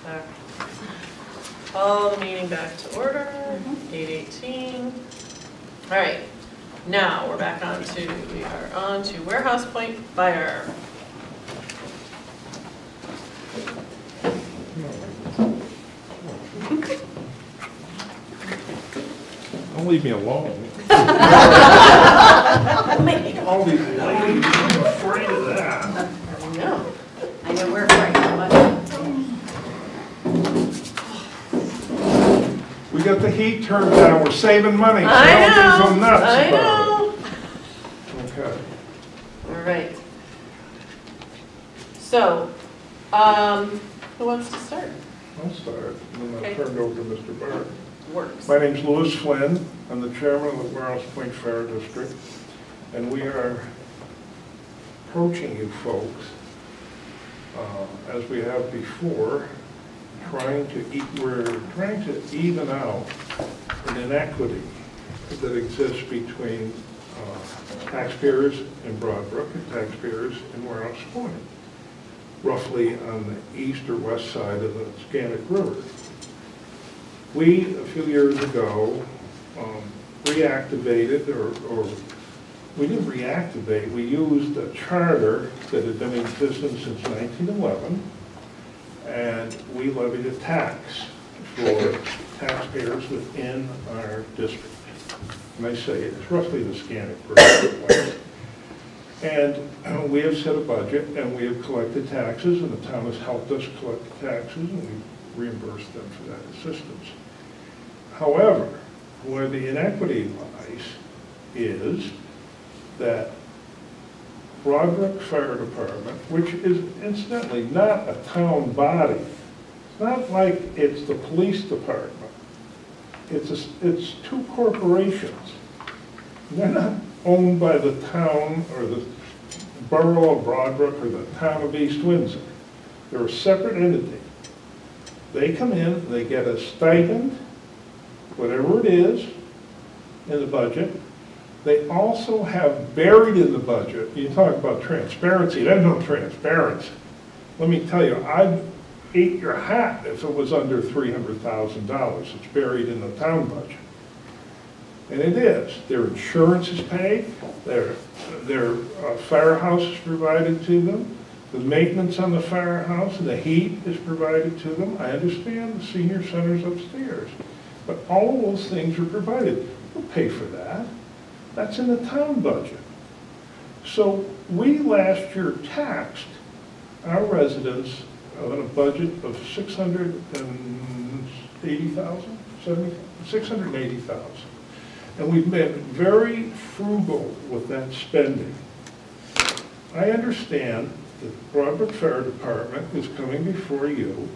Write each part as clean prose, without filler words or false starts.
There. Call the meeting back to order, 8:18. All right, now we are on to Warehouse Point Fire. Don't leave me alone. All these ladies, I'm afraid of that. I know we're afraid of much. We got the heat turned down, we're saving money. So I don't know, be so nuts I about know. it. Okay. All right. So, who wants to start? I'll start, and then Okay. I'll turn it over to Mr. Barr. Works. My name's Louis Flynn. I'm the chairman of the Warehouse Point Fire District, and we are approaching you folks, as we have before, we're trying to even out an inequity that exists between taxpayers in Broadbrook and taxpayers in Warehouse Point, roughly on the east or west side of the Scannick River. We, a few years ago, reactivated, or we didn't reactivate, we used a charter that had been in existence since 1911, and we levied a tax for taxpayers within our district. And I say it's roughly the Scannick River. And we have set a budget, and we have collected taxes, and the town has helped us collect the taxes, and we reimbursed them for that assistance. However, where the inequity lies is that Broadbrook Fire Department, which is incidentally not a town body, it's not like it's the police department. It's two corporations. They're not owned by the town or the borough of Broadbrook or the town of East Windsor. They're a separate entity. They come in, they get a stipend, whatever it is, in the budget. They also have buried in the budget, you talk about transparency, there's no transparency. Let me tell you, I'd eat your hat if it was under $300,000. It's buried in the town budget. And it is. Their insurance is paid, their firehouse is provided to them, the maintenance on the firehouse and the heat is provided to them. I understand the senior center's upstairs, but all of those things are provided. We'll pay for that. That's in the town budget. So we last year taxed our residents on a budget of $680,000. And we've been very frugal with that spending. I understand that the Broadbrook Fire Department is coming before you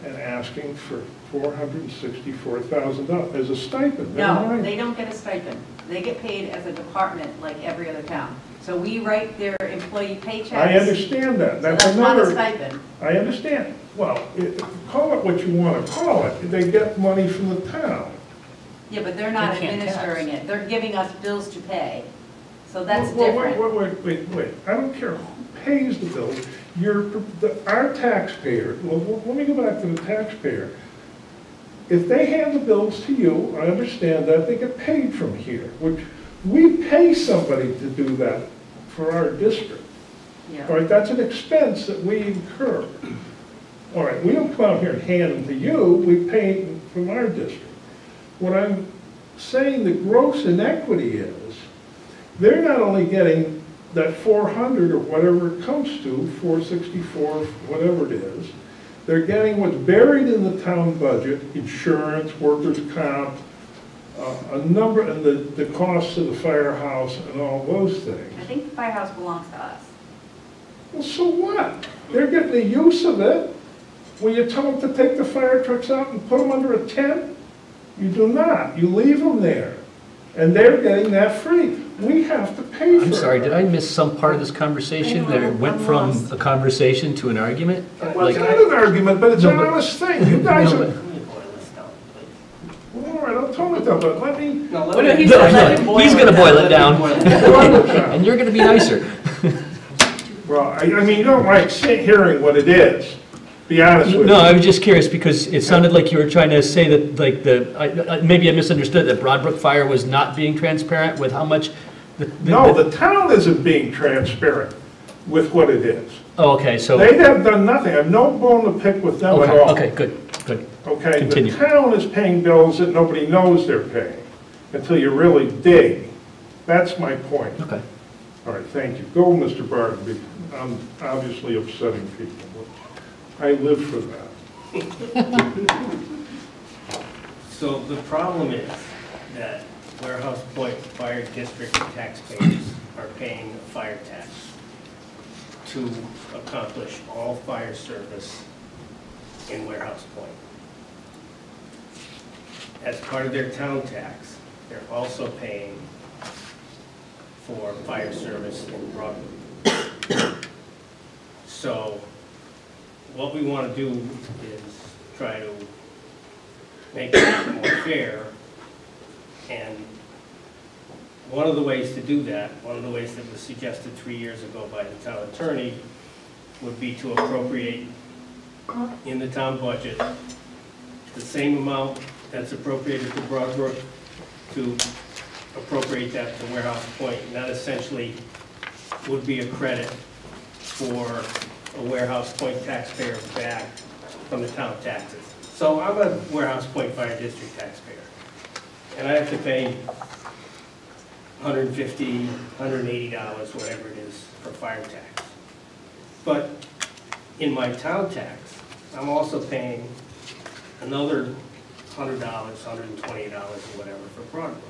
and asking for $464,000 as a stipend. No, they don't get a stipend. They get paid as a department like every other town. So we write their employee paychecks. I understand that. That's so that's another, not a stipend. I understand. Well, call it what you want to call it. They get money from the town. Yeah, but they're not administering it. They're giving us bills to pay. So that's different. Wait. I don't care who pays the bills. Our taxpayer, well, let me go back to the taxpayer. If they hand the bills to you, I understand that, they get paid from here, which we pay somebody to do that for our district. Yeah. All right, that's an expense that we incur. All right, we don't come out here and hand them to you, we pay them from our district. What I'm saying the gross inequity is, they're not only getting that 400 or whatever it comes to, 464, whatever it is, they're getting what's buried in the town budget, insurance, workers' comp, a number, and the costs of the firehouse and all those things. I think the firehouse belongs to us. Well, so what? They're getting the use of it. When you tell them to take the fire trucks out and put them under a tent, you do not. You leave them there. And they're getting that free. We have to pay for it. I'm sorry, did I miss some part of this conversation that it went from a conversation to an argument? Well, it's not an argument, but it's an honest thing. You guys are... All right, I'll tone it down, but let me... He's going to boil it down. And you're going to be nicer. Well, I mean, you don't like hearing what it is. be honest with No, you. I was just curious because it sounded like you were trying to say that, like, maybe I misunderstood, that Broadbrook Fire was not being transparent with how much No, the town isn't being transparent with what it is. Oh, okay, so, They have done nothing. I have no bone to pick with them at okay, all. okay, good, good. Okay, Continue. the town is paying bills that nobody knows they're paying until you really dig. That's my point. Okay. All right, thank you. Go, Mr. Bartleby. I'm obviously upsetting people. I live for that. So the problem is that Warehouse Point Fire District taxpayers are paying a fire tax to accomplish all fire service in Warehouse Point. As part of their town tax, they're also paying for fire service in Broadway. So what we want to do is try to make it more fair. And one of the ways to do that, one of the ways that was suggested 3 years ago by the town attorney, would be to appropriate in the town budget the same amount that's appropriated to Broadbrook, to appropriate that to Warehouse Point. And that essentially would be a credit for a Warehouse Point taxpayer back from the town taxes. So I'm a Warehouse Point Fire District taxpayer, and I have to pay $150, $180, whatever it is, for fire tax. But in my town tax, I'm also paying another $100, $120 or whatever for Broadbrook.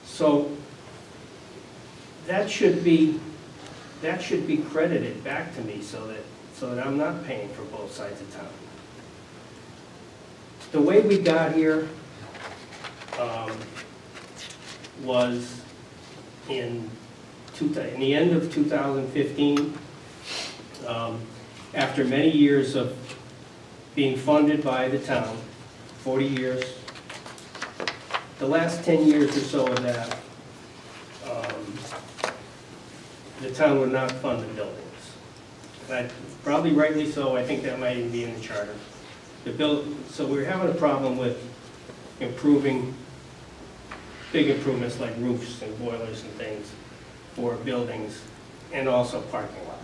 So that should be credited back to me so that I'm not paying for both sides of town. The way we got here was in the end of 2015, after many years of being funded by the town, 40 years. The last 10 years or so of that, the town would not fund the buildings. Probably rightly so. I think that might even be in the charter. So we're having a problem with improving, big improvements like roofs and boilers and things for buildings and also parking lots.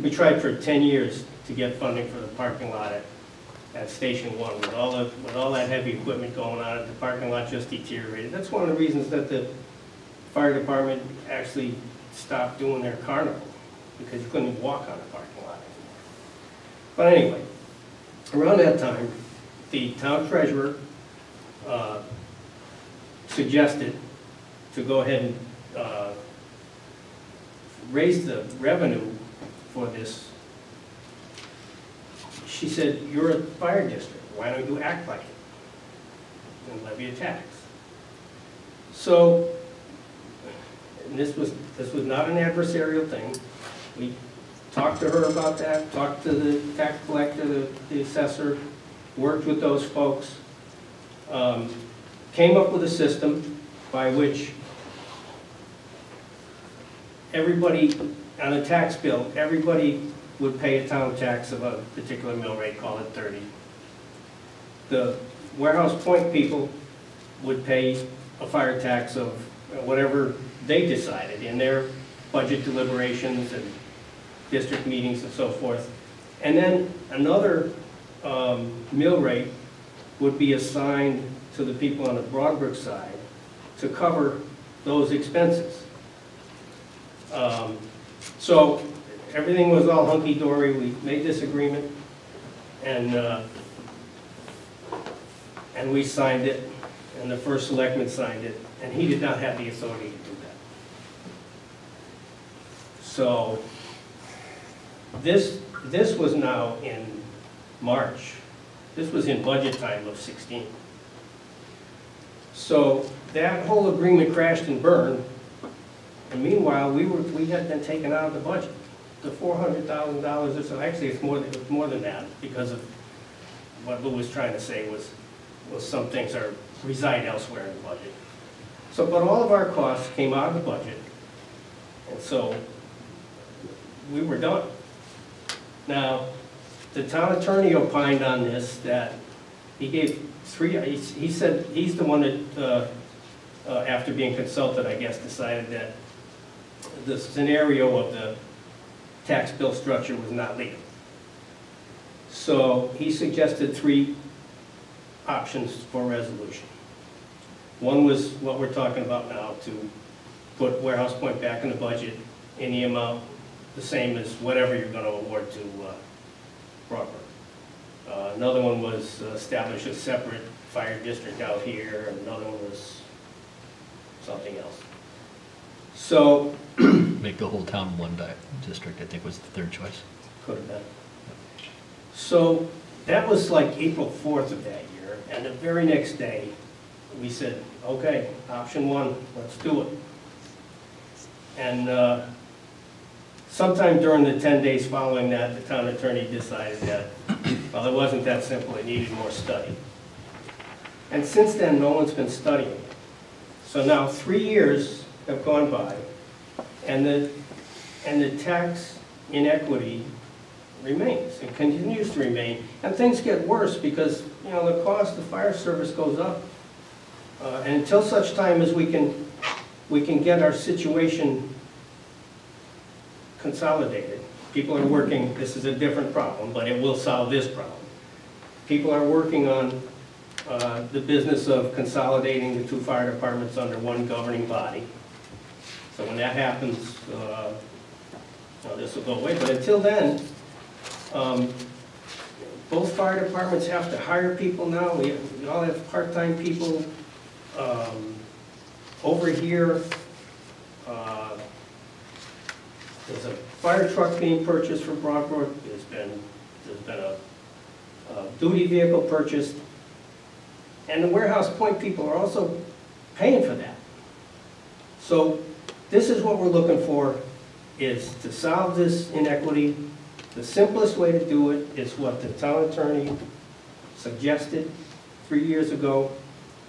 We tried for 10 years to get funding for the parking lot at Station 1. With all that heavy equipment going on, the parking lot just deteriorated. That's one of the reasons that the fire department actually stopped doing their carnival, because you couldn't walk on the parking lot anymore. But anyway, around that time, the town treasurer suggested to go ahead and raise the revenue for this. She said, "You're a fire district. Why don't you act like it and levy a tax?" So, and this was not an adversarial thing. We talked to her about that, talked to the tax collector, the assessor, worked with those folks, came up with a system by which everybody, on a tax bill, everybody would pay a town tax of a particular mill rate, call it 30. The Warehouse Point people would pay a fire tax of whatever they decided in their budget deliberations and district meetings and so forth. And then another mill rate would be assigned to the people on the Broadbrook side to cover those expenses. So everything was all hunky-dory. We made this agreement, and we signed it, and the first selectman signed it, and he did not have the authority to do that. So this was now in March. This was in budget time of 16. So that whole agreement crashed and burned, and meanwhile we had been taken out of the budget. The $400,000 or so, actually it's more than that, because of what Lou was trying to say was some things reside elsewhere in the budget. So, but all of our costs came out of the budget, and so we were done. Now, the town attorney opined on this, that he gave three, he said he's the one that, after being consulted, I guess, decided that the scenario of the tax bill structure was not legal. So he suggested three options for resolution. One was what we're talking about now, to put Warehouse Point back in the budget in the amount the same as whatever you're going to award to Broadbrook. Another one was establish a separate fire district out here, and another one was something else. So, Make the whole town one district, I think was the third choice. could have been. So that was like April 4th of that year, and the very next day, we said, okay, option one, let's do it. And sometime during the 10 days following that, the town attorney decided that, well, it wasn't that simple, it needed more study. And since then, no one's been studying it. So now 3 years have gone by, and the tax inequity remains and continues to remain. And things get worse because, you know, the cost of fire service goes up. And until such time as we can get our situation consolidated. People are working, this is a different problem, but it will solve this problem. People are working on the business of consolidating the two fire departments under one governing body. So when that happens, this will go away. But until then, both fire departments have to hire people now. We all have part-time people. Over here, there's a fire truck being purchased for Broadbrook. There's been a duty vehicle purchased. And the Warehouse Point people are also paying for that. So this is what we're looking for, is to solve this inequity. The simplest way to do it is what the town attorney suggested 3 years ago,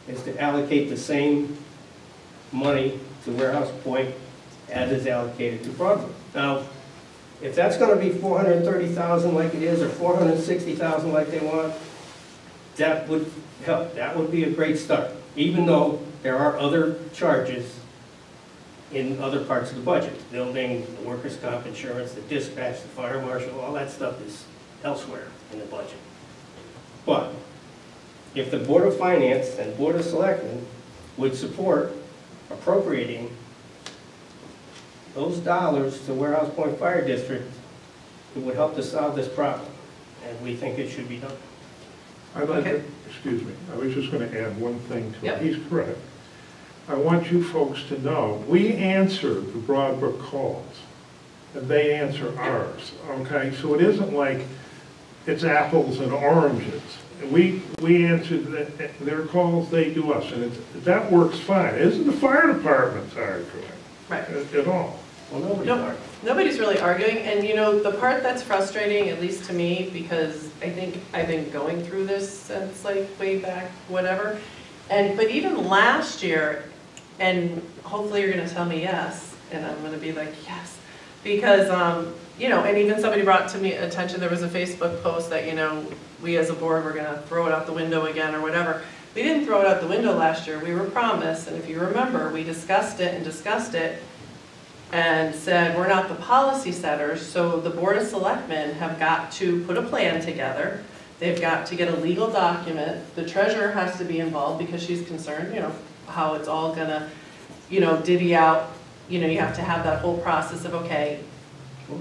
is to allocate the same money to Warehouse Point as is allocated to Broadbrook. Now, if that's going to be $430,000 like it is, or $460,000 like they want, that would help. That would be a great start, even though there are other charges in other parts of the budget. Building, the workers' comp insurance, the dispatch, the fire marshal, all that stuff is elsewhere in the budget. But if the Board of Finance and Board of Selectmen would support appropriating those dollars to Warehouse Point Fire District, it would help to solve this problem, and we think it should be done. I'd like to, Okay. excuse me, I was just going to add one thing to Yep. it. He's correct. I want you folks to know, we answer the Broadbrook calls, and they answer ours, okay? So it isn't like it's apples and oranges. We answer their calls, they do us, and that works fine. It isn't the fire department's arguing Right. at all. Well, nobody's No. arguing. Nobody's really arguing, and you know, the part that's frustrating, at least to me, because I think I've been going through this since like way back, whatever, but even last year, and hopefully you're gonna tell me yes, and I'm gonna be like, yes, because, you know, and even somebody brought to me attention, there was a Facebook post that, you know, we as a board were gonna throw it out the window again or whatever. We didn't throw it out the window last year, we were promised, and if you remember, we discussed it and said, we're not the policy setters, so the Board of Selectmen have got to put a plan together. They've got to get a legal document. The treasurer has to be involved because she's concerned, you know, how it's all gonna, you know, divvy out. You know, you have to have that whole process of, okay,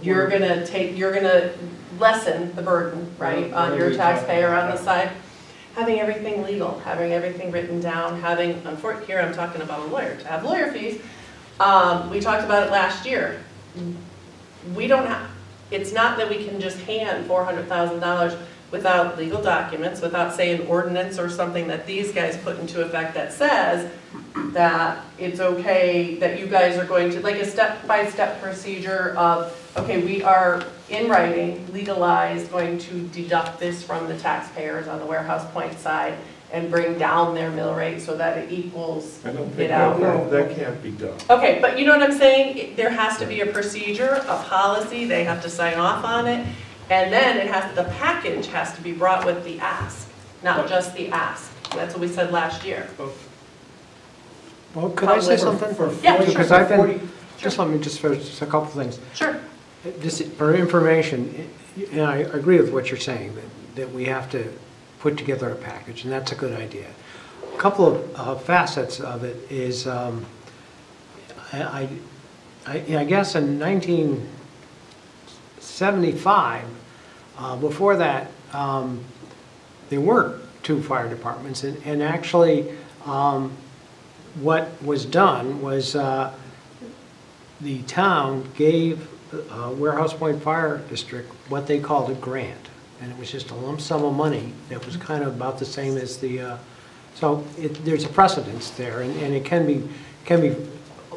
you're gonna lessen the burden, right, on your taxpayer on the side. Having everything legal, having everything written down, here I'm talking about a lawyer, to have lawyer fees. We talked about it last year. We don't have, it's not that we can just hand $400,000 without legal documents, without say an ordinance or something that these guys put into effect that says that it's okay, that you guys are going to, like a step-by-step procedure of, okay, we are in writing, legalized, going to deduct this from the taxpayers on the Warehouse Point side and bring down their mill rate so that it equals I don't it think out. that can't be done. Okay, but you know what I'm saying? There has to be a procedure, a policy, they have to sign off on it. And then the package has to be brought with the ask, not just the ask. That's what we said last year. Well, could I say something? Yeah, sure. Because I've been, just let me just a couple of things. Sure. Just for information, and I agree with what you're saying, that we have to put together a package, and that's a good idea. A couple of facets of it is, I guess in 1975, before that, there weren't two fire departments, and actually, what was done was the town gave Warehouse Point Fire District what they called a grant, and it was just a lump sum of money that was kind of about the same as the, so there's a precedence there, and it can be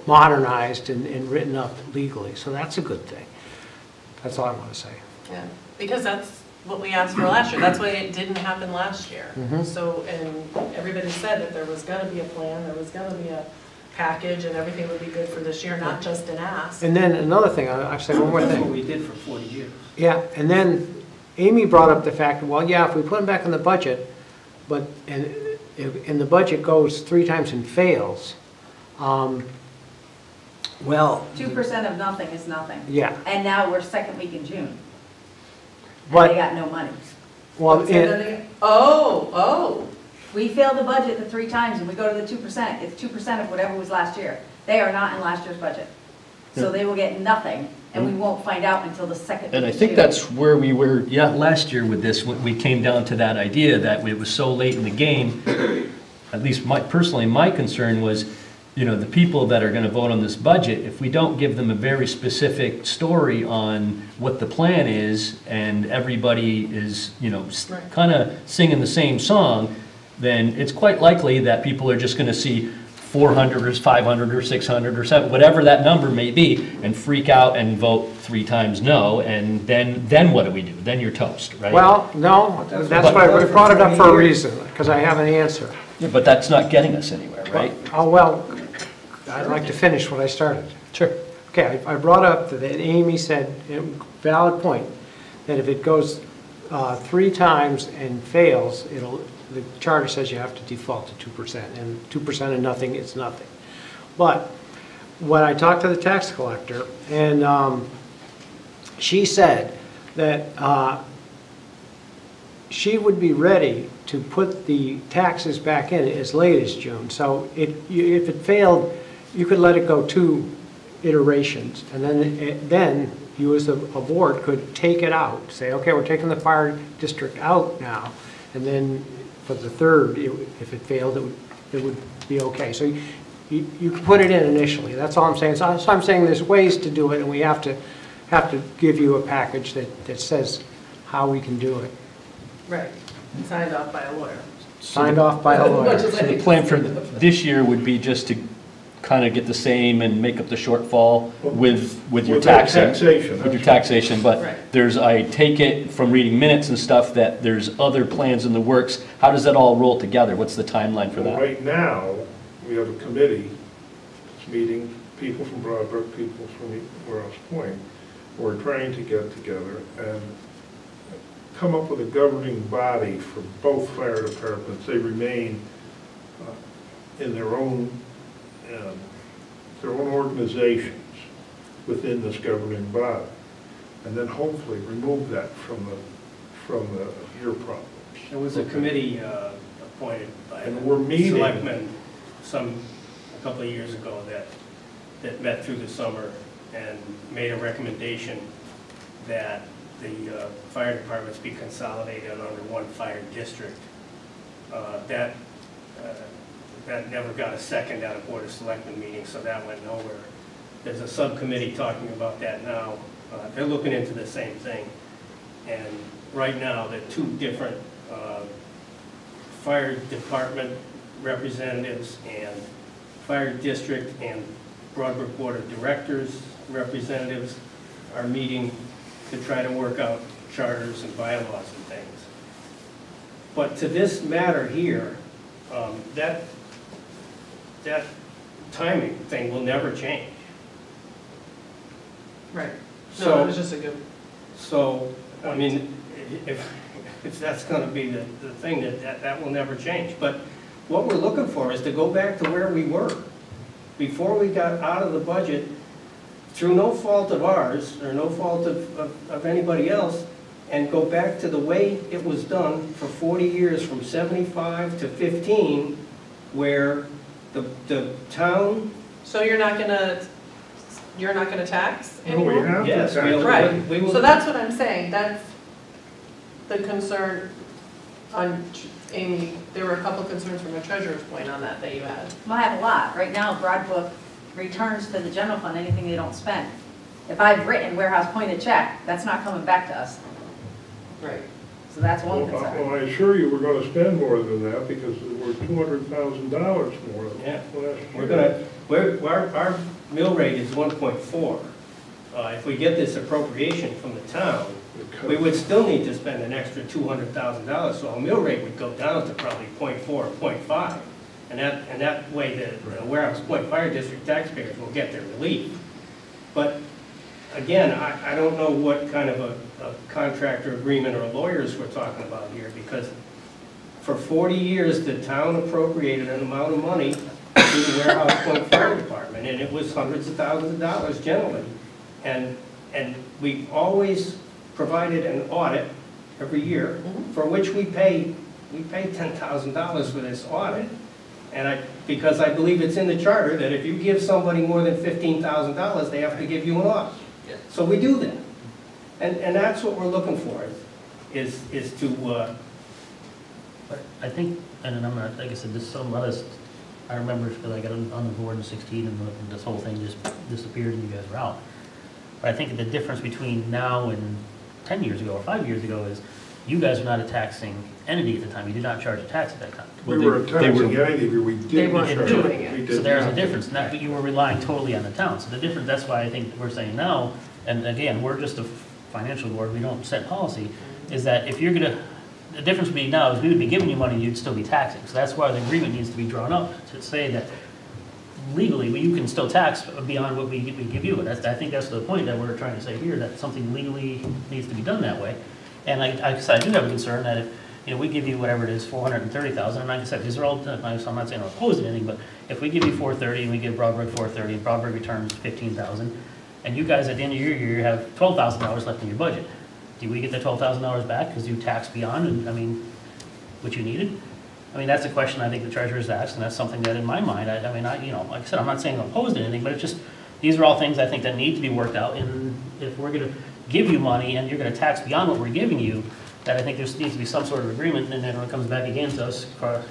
modernized and written up legally, so that's a good thing. That's all I want to say. Yeah, because that's what we asked for last year. That's why it didn't happen last year. So, and everybody said that there was gonna be a plan, there was gonna be a package, and everything would be good for this year, not just an ask. And then another thing, I've said one more That's what thing. we did for 40 years. Yeah, and then Amy brought up the fact, well, yeah, if we put them back in the budget, but, and the budget goes 3 times and fails, well. 2% of nothing is nothing. Yeah. And now we're second week in June. And But- they got no money. Well, Say that again? Oh, We failed the budget the 3 times and we go to the 2%. It's 2% of whatever was last year. They are not in last year's budget. So they will get nothing and we won't find out until the second week And I of think June. that's where we were, last year with this, when we came down to that idea that it was so late in the game. At least personally, my concern was, the people that are gonna vote on this budget, if we don't give them a very specific story on what the plan is, and everybody is, Right. kinda singing the same song, then it's quite likely that people are just gonna see 400 or 500 or 600 or 7, whatever that number may be, and freak out and vote 3 times no, and then what do we do? Then you're toast, right? well, no, that's why I brought it up for a reason, because I have an answer. Yeah, but that's not getting us anywhere, right? Oh, well, I'd like to finish what I started. Sure. Okay, I brought up that Amy said, valid point, that if it goes 3 times and fails, the charter says you have to default to 2%, and 2% of nothing is nothing. But when I talked to the tax collector, and she said that she would be ready to put the taxes back in as late as June. So if it failed, you could let it go 2 iterations, and then you as a board could take it out, say, okay, we're taking the fire district out now, and then for the third, if it failed, it would be okay. So you can put it in initially, that's all I'm saying. So I'm saying there's ways to do it, and we have to give you a package that says how we can do it. right. Signed off by a lawyer. Signed off by a lawyer. So the plan for this year would be just to kind of get the same and make up the shortfall with your With that taxing. taxation, With your that's taxation, but Right. I take it from reading minutes and stuff that there's other plans in the works. How does that all roll together? What's the timeline for Well, that? right now, we have a committee that's meeting, people from Broadbrook, people from Warehouse Point. We're trying to get together and come up with a governing body for both fire departments. They remain in their own organizations within this governing body, and then hopefully remove that from your problems. There was a committee appointed by And the we're meeting. selectmen a couple of years ago that met through the summer and made a recommendation that the fire departments be consolidated under one fire district. That never got a second at a Board of Selectmen meeting, so that went nowhere. There's a subcommittee talking about that now. They're looking into the same thing. And right now, the 2 different fire department representatives and fire district and Broadbrook Board of Directors representatives are meeting to try to work out charters and bylaws and things. But to this matter here, that timing thing will never change. Right. So- No, it was just a good, So I mean, if that's gonna be the thing, that will never change. But what we're looking for is to go back to where we were. Before we got out of the budget, through no fault of ours, or no fault of anybody else, and go back to the way it was done for 40 years, from 75 to 15, where the town. So you're not gonna tax No, we anymore? have to Yes, tax. we'll- Right, we will- so that's what I'm saying, that's the concern on, Amy, there were a couple concerns from a treasurer's point on that you had. Well, I have a lot. Right now, Broadbrook returns to the general fund anything they don't spend. If I've written warehouse pointed check, that's not coming back to us. Right. So that's one Well, concern. I assure you, we're gonna spend more than that, because we're $200,000 more than Yeah. last year. Our mill rate is 1.4. If we get this appropriation from the town, we would still need to spend an extra $200,000, so our mill rate would go down to probably 0.4 or 0.5. And that way, the Warehouse Point Fire District taxpayers will get their relief. But again, I don't know what kind of a contractor agreement or lawyers we're talking about here, because for 40 years, the town appropriated an amount of money to the Warehouse Point Fire Department, and it was hundreds of thousands of dollars generally. And we always provided an audit every year, for which we pay $10,000 for this audit. And because I believe it's in the charter that if you give somebody more than $15,000, they have to give you an audit. So we do that. And that's what we're looking for, is to, But I think, and I'm not, like I said, this, some of us, I remember, because I got on the board in 16 and this whole thing just disappeared and you guys were out. But I think the difference between now and 10 years ago or 5 years ago is you guys were not a taxing entity at the time. You did not charge a tax at that time. We were taxing anything, we They didn't weren't charge. doing it. We did So there's a not. difference, and that, but you were relying totally on the town. So the difference, that's why I think we're saying now, and again, we're just a financial board, we don't set policy, is that if you're gonna, the difference would be now is we would be giving you money, you'd still be taxing. So that's why the agreement needs to be drawn up, to say that legally, you can still tax beyond what we give you. That's, I think that's the point that we're trying to say here, that something legally needs to be done that way. And I do have a concern that if, you know, we give you whatever it is, 430,000, and like I said, these are all, so I'm not saying I'm opposed to anything, but if we give you 430 and we give Broadbrook 430 and Broadbrook returns 15,000, and you guys at the end of your year have $12,000 left in your budget, do we get the $12,000 back because you taxed beyond, and I mean, what you needed? I mean, that's a question I think the treasurer's asked, and that's something that in my mind, you know, like I said, I'm not saying I'm opposed to anything, but it's just, these are all things I think that need to be worked out, and if we're gonna give you money and you're gonna tax beyond what we're giving you, that I think there needs to be some sort of agreement, and then when it comes back again to us,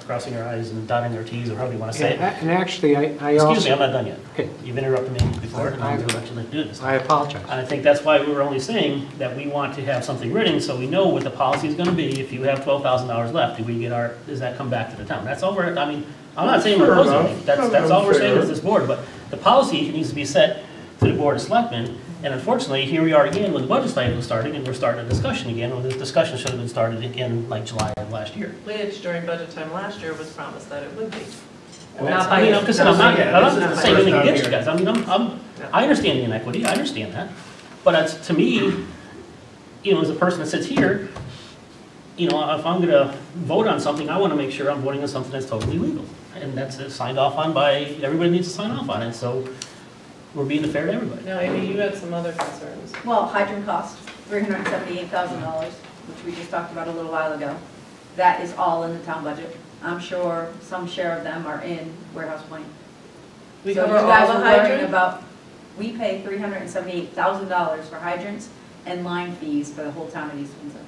crossing our i's and dotting our t's, or however you wanna say it. And actually, I also... Excuse me, I'm not done yet. Okay. You've interrupted me before, and I'm gonna let you do this. I apologize. And I think that's why we were only saying that we want to have something written, so we know what the policy is gonna be. If you have $12,000 left, do we get our, does that come back to the town? That's all we're, I mean, I'm not saying we're Fair opposed to enough. anything. That's all we're saying Fair. is this board, but the policy needs to be set to the Board of Selectmen. And unfortunately, here we are again when the budget cycle was starting, and we're starting a discussion again, when this discussion should have been started again like July of last year. Which during budget time last year was promised that it would be. And Not that's- by I mean, you. because I'm not this is the saying anything first time against you here. guys. I mean, I understand the inequity, I understand that. But it's, to me, you know, as a person that sits here, you know, if I'm gonna vote on something, I wanna make sure I'm voting on something that's totally legal. And that's signed off on by, everybody needs to sign off on it, so we're being fair to everybody. Now, Amy, you had some other concerns. Well, hydrant cost, $378,000, which we just talked about a little while ago. That is all in the town budget. I'm sure some share of them are in Warehouse Point. We So cover you all guys the are worrying hydrant? about, we pay $378,000 for hydrants and line fees for the whole town of East Windsor.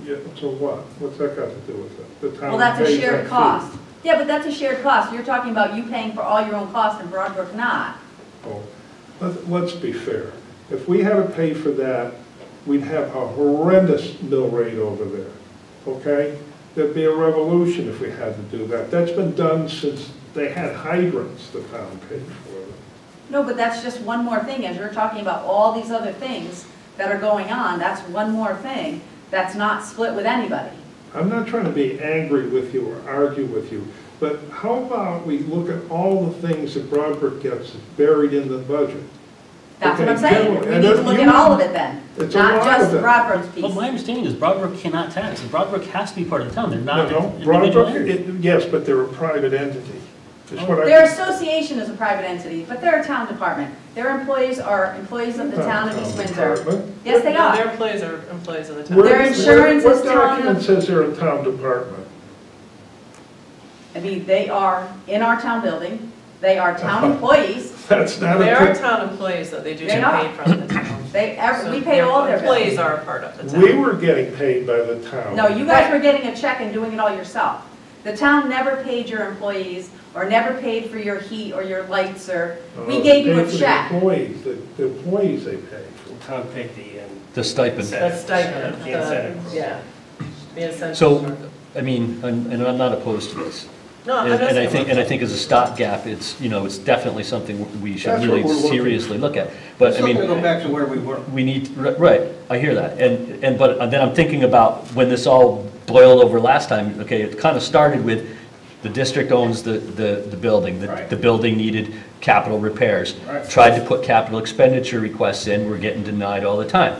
Yeah, so what? What's that got to do with it? The town Well, that's a pays shared that fee. cost. Yeah, but that's a shared cost. You're talking about you paying for all your own costs and Broadbrook not. Oh, let's be fair. If we had to pay for that, we'd have a horrendous mill rate over there, okay? There'd be a revolution if we had to do that. That's been done since they had hydrants, the town paid for them. No, but that's just one more thing. As you're talking about all these other things that are going on, that's one more thing that's not split with anybody. I'm not trying to be angry with you or argue with you, but how about we look at all the things that Broadbrook gets buried in the budget? That's what I'm Okay, saying. general- We need and to if look you- at all of it then, It's a not lot just of it. Broadbrook's piece. But my understanding is Broadbrook cannot tax, Broadbrook has to be part of the town, they're No, not no, an individual Broadbrook, entity. yes, but they're a private entity. Is what I- Their association is a private entity, but they're a town department. Their employees are employees of the town of East Windsor. Department. Yes, they No, their are. employees are employees of the town. Where- Their insurance what is town document of- says they're a town department? I mean, they are in our town building, they are town employees, That's not They are a, town employees, though, they do They get are. paid from the town. we So pay all their bills. employees are a part of the town. we were getting paid by the town. No, you guys were getting a check and doing it all yourself. The town never paid your employees, or never paid for your heat or your lights, or, we gave you They a paid for check. The employees, the employees they paid. The town paid The stipend. The stipend, The incentive. yeah. The incentive. So, I mean, and I'm not opposed to this. No, I'm And just. and I think as a stopgap, it's, you know, it's definitely something we should That's what really we're looking- seriously look at. But I Still mean, gonna go back to where we were. we need, right, I hear that. But then I'm thinking about when this all boiled over last time, okay, it kind of started with the district owns the building. Right. The building needed capital repairs. Right. Tried to put capital expenditure requests in, we're getting denied all the time.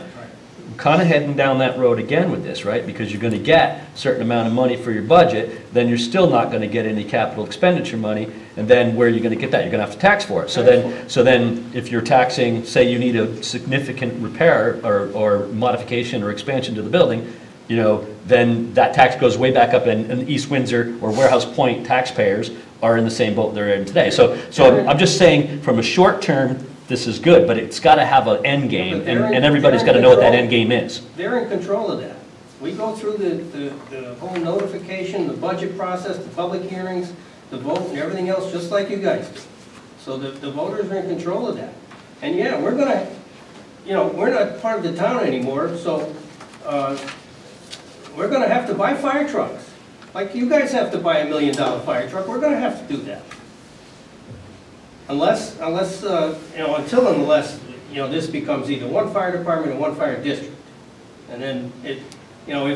Kind of heading down that road again with this, right? Because you're going to get a certain amount of money for your budget, then you're still not going to get any capital expenditure money, and then where are you going to get that? You're going to have to tax for it. So then if you're taxing, say you need a significant repair or modification or expansion to the building, you know, then that tax goes way back up, and East Windsor or Warehouse Point taxpayers are in the same boat they're in today. So I'm just saying, from a short term, this is good, but it's got to have an end game, and everybody's got to know what that end game is. They're in control of that. We go through the whole notification, the budget process, the public hearings, the vote and everything else, just like you guys do. So the voters are in control of that. And yeah, we're gonna, you know, we're not part of the town anymore, so we're gonna have to buy fire trucks. Like you guys have to buy $1 million fire truck, we're gonna have to do that. Unless, you know, unless, you know, this becomes either one fire department or one fire district. And then it, you know,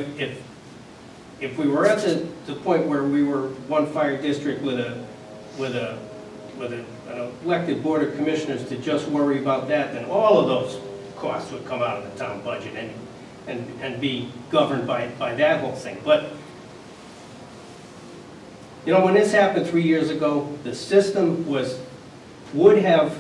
if we were at the point where we were one fire district with an elected board of commissioners to just worry about that, then all of those costs would come out of the town budget and be governed by that whole thing. But, you know, when this happened 3 years ago, the system would have,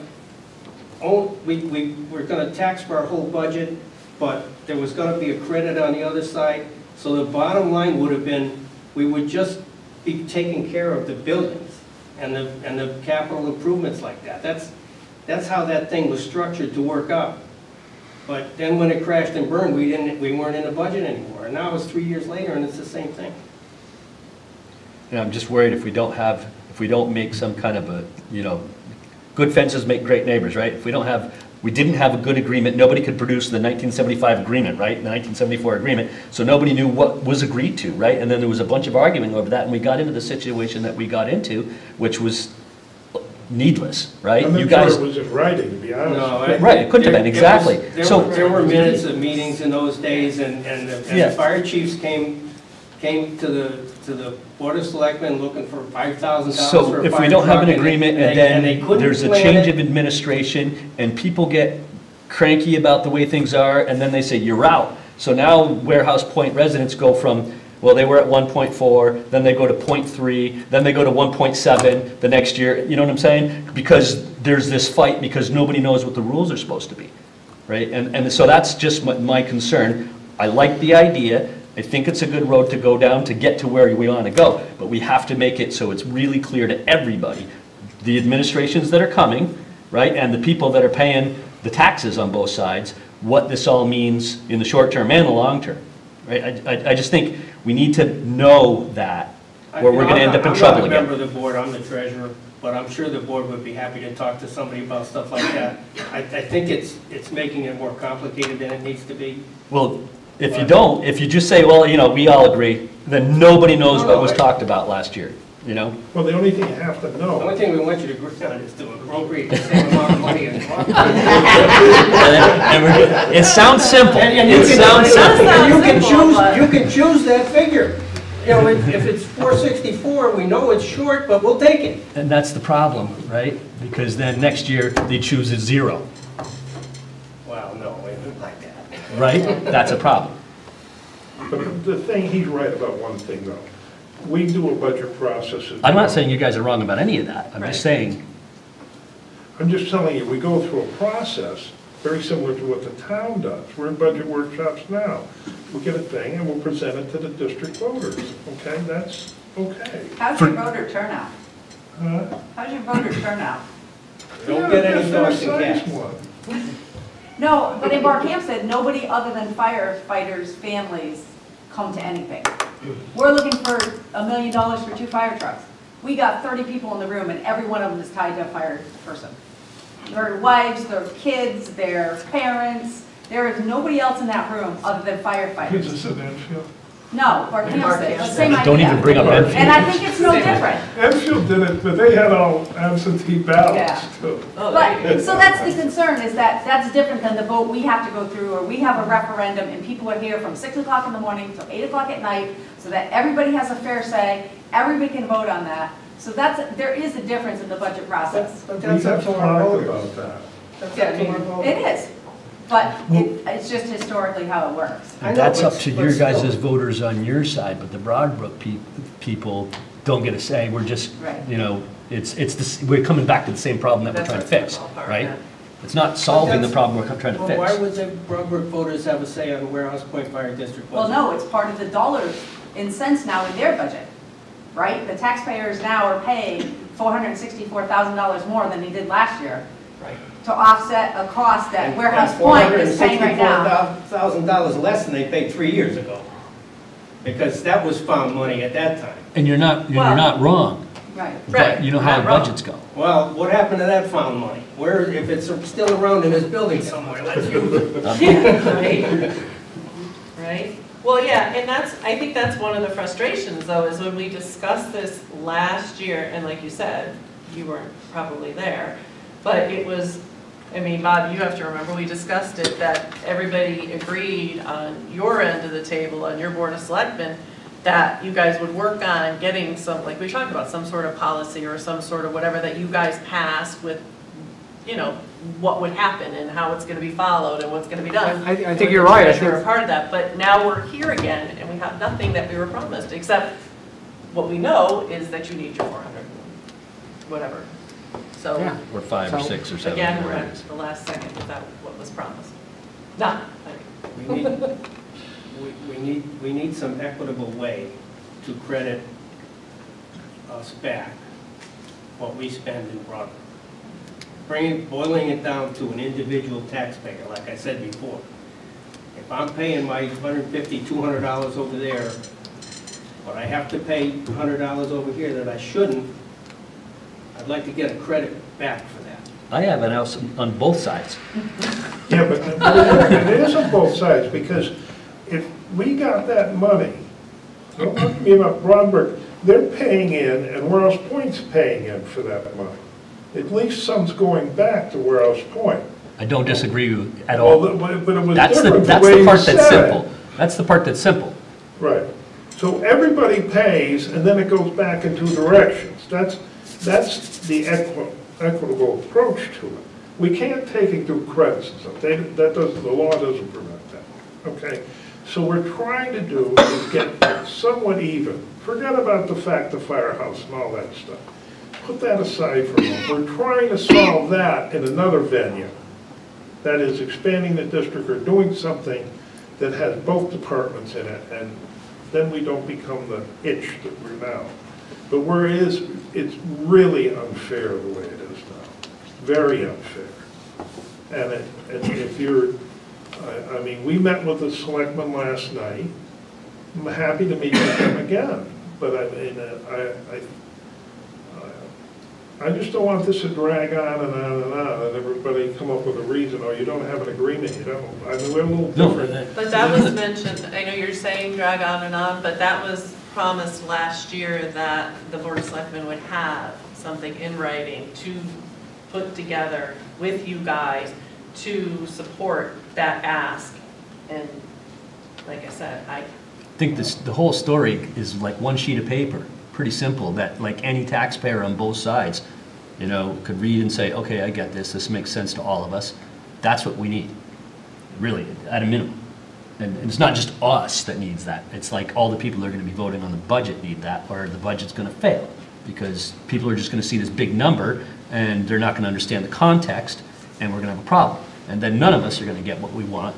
we were going to tax for our whole budget, but there was going to be a credit on the other side. So the bottom line would have been, we would just be taking care of the buildings and the capital improvements like that. That's how that thing was structured to work out. But then when it crashed and burned, we weren't in the budget anymore. And now it's 3 years later and it's the same thing. And I'm just worried if we don't make some kind of a, you know, good fences make great neighbors, right? If we didn't have a good agreement, nobody could produce the 1975 agreement, right? The 1974 agreement, so nobody knew what was agreed to, right? And then there was a bunch of arguing over that, and we got into the situation that we got into, which was needless, right? I'm You not sure guys, it was in writing, to be honest. No, right, it couldn't have been, exactly. There were minutes of meetings in those days, and Yeah. the fire chiefs came to the Board of Selectmen looking for $5,000 for a So fire if we don't have an truck, agreement, they and then couldn't there's a plan change it. of administration, and people get cranky about the way things are, and then they say, you're out. So now Warehouse Point residents go from, well, they were at 1.4, then they go to 0.3, then they go to 1.7 the next year, you know what I'm saying? Because there's this fight, because nobody knows what the rules are supposed to be, right? And so that's just my concern. I like the idea. I think it's a good road to go down to get to where we want to go, but we have to make it so it's really clear to everybody, the administrations that are coming, right, and the people that are paying the taxes on both sides, what this all means in the short term and the long term, right? I just think we need to know that, or we're going to end up in trouble I'm not a member again. of the board, I'm the treasurer, but I'm sure the board would be happy to talk to somebody about stuff like that. I think it's making it more complicated than it needs to be. Well, if you just say, well, you know, we all agree, then nobody knows what was talked about last year, you know? Well, the only thing you have to The know, only thing we want you to agree on is to appropriate the same amount of money as possible. It sounds simple. And you It sounds simple. you can choose that figure. You know, if it's 464, we know it's short, but we'll take it. And that's the problem, right? Because then next year, they choose a zero. right? That's a problem. But the thing, he's right about one thing though. We do a budget process. I'm not saying you guys are wrong about any of that. I'm just saying, I'm just telling you, we go through a process very similar to what the town does. We're in budget workshops now. We get a thing and we'll present it to the district voters, okay? That's okay. How's your voter turnout? Huh? How's your voter turnout? Don't get any Yeah, thoughts in that's cash. one. No, but in Barkhamsted, nobody other than firefighters' families come to anything. We're looking for $1 million for 2 fire trucks. We got 30 people in the room and every one of them is tied to a fire person. Their wives, their kids, their parents. There is nobody else in that room other than Is firefighters. this in Enfield? No, Barkhamsted, same idea. don't even bring up Enfield. And I think it's no different. Enfield did it, but they had all absentee ballots Yeah. too. But, so that's the concern, is that that's different than the vote we have to go through, or we have a referendum and people are here from 6 o'clock in the morning till 8 o'clock at night, so that everybody has a fair say, everybody can vote on that. So there is a difference in the budget process. But We that's up have to our talked voters. about that. That's up to our voters. It is, but it's just historically how it works. I know, that's but- up to but your still. guys' voters on your side, but the Broadbrook people don't get a say. We're just, Right. you know, we're coming back to the same problem that we're That's trying to what's fix, the ballpark, right? yeah. It's not solving the that's- problem we're trying to Well, why fix. would the Broadbrook voters have a say on the Warehouse Point Fire District Well, budget? no, it's part of the dollars and cents now in their budget, right? The taxpayers now are paying $464,000 more than they did last year to offset a cost that Warehouse Point is paying right now. $464,000 less than they paid 3 years ago. Because that was found money at that time. And you're not wrong, Right. but you know how Not the wrong. budgets go. Well, what happened to that found money? Where, if it's still around in this building somewhere, let's use it. Right? Right? Well, yeah, and I think that's one of the frustrations though, is when we discussed this last year, and like you said, you weren't probably there, but it was, I mean, Bob, you have to remember, we discussed it, that everybody agreed on your end of the table, on your Board of Selectmen, that you guys would work on getting some, like we talked about, some sort of policy or some sort of whatever that you guys passed with, you know, what would happen and how it's gonna be followed and what's gonna be done. I think you're right. I We're a think, part of that, but now we're here again and we have nothing that we were promised, except what we know is that you need your 400, whatever. So, yeah. Or 5 or So, 6 or 7. again, we're whatever it at is. the last second without what was promised. Not, We need some equitable way to credit us back what we spend in Broadbrook. Boiling it down to an individual taxpayer, like I said before. If I'm paying my $150, $200 over there, but I have to pay $100 over here that I shouldn't, I'd like to get a credit back for that. I have an house on both sides. Yeah, but it is on both sides, because if we got that money, don't look at me about Broadbrook, they're paying in, and Warehouse Point's paying in for that money. At least some's going back to Warehouse Point. I don't disagree with you at all. Well, but it was That's different the that's way the you part that's said it. simple. That's the part that's simple. Right. So everybody pays, and then it goes back in 2 directions. That's the equitable approach to it. We can't take and do credits and stuff. The law doesn't permit that, okay? So what we're trying to do is get somewhat even. Forget about the fact the firehouse and all that stuff. Put that aside for a moment. We're trying to solve that in another venue. That is expanding the district or doing something that has both departments in it, and then we don't become the itch that we're now. But it's really unfair the way it is now. Very unfair. And if you're, I mean, we met with the selectmen last night. I'm happy to meet with them again, but I mean, I just don't want this to drag on and on and on, and everybody come up with a reason, oh, you don't have an agreement, you don't. I mean, we're a little different. but that was mentioned, I know you're saying drag on, but that was promised last year that the Board of Selectmen would have something in writing to put together with you guys to support that ask. And like I said, I think the whole story is like one sheet of paper, pretty simple, that like any taxpayer on both sides, you know, could read and say, okay, I get this, this makes sense to all of us. That's what we need, really, at a minimum. And it's not just us that needs that. It's like all the people that are going to be voting on the budget need that, or the budget's going to fail. Because people are just going to see this big number, and they're not going to understand the context, and we're going to have a problem. And then none of us are going to get what we want.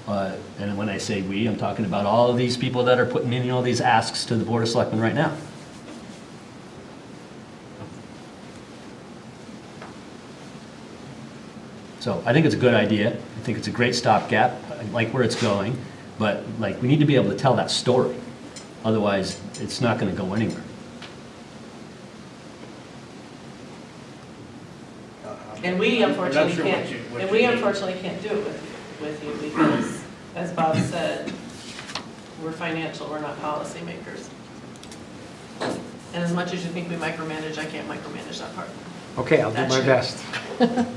And when I say we, I'm talking about all of these people that are putting in all these asks to the Board of Selectmen right now. So I think it's a good idea. I think it's a great stopgap. I like where it's going, but like we need to be able to tell that story. Otherwise, it's not going to go anywhere. And we unfortunately sure can't, what and you we mean. unfortunately can't do it with you because, as Bob said, we're financial, we're not policymakers. And as much as you think we micromanage, I can't micromanage that part. Okay, I'll do That's my true. best.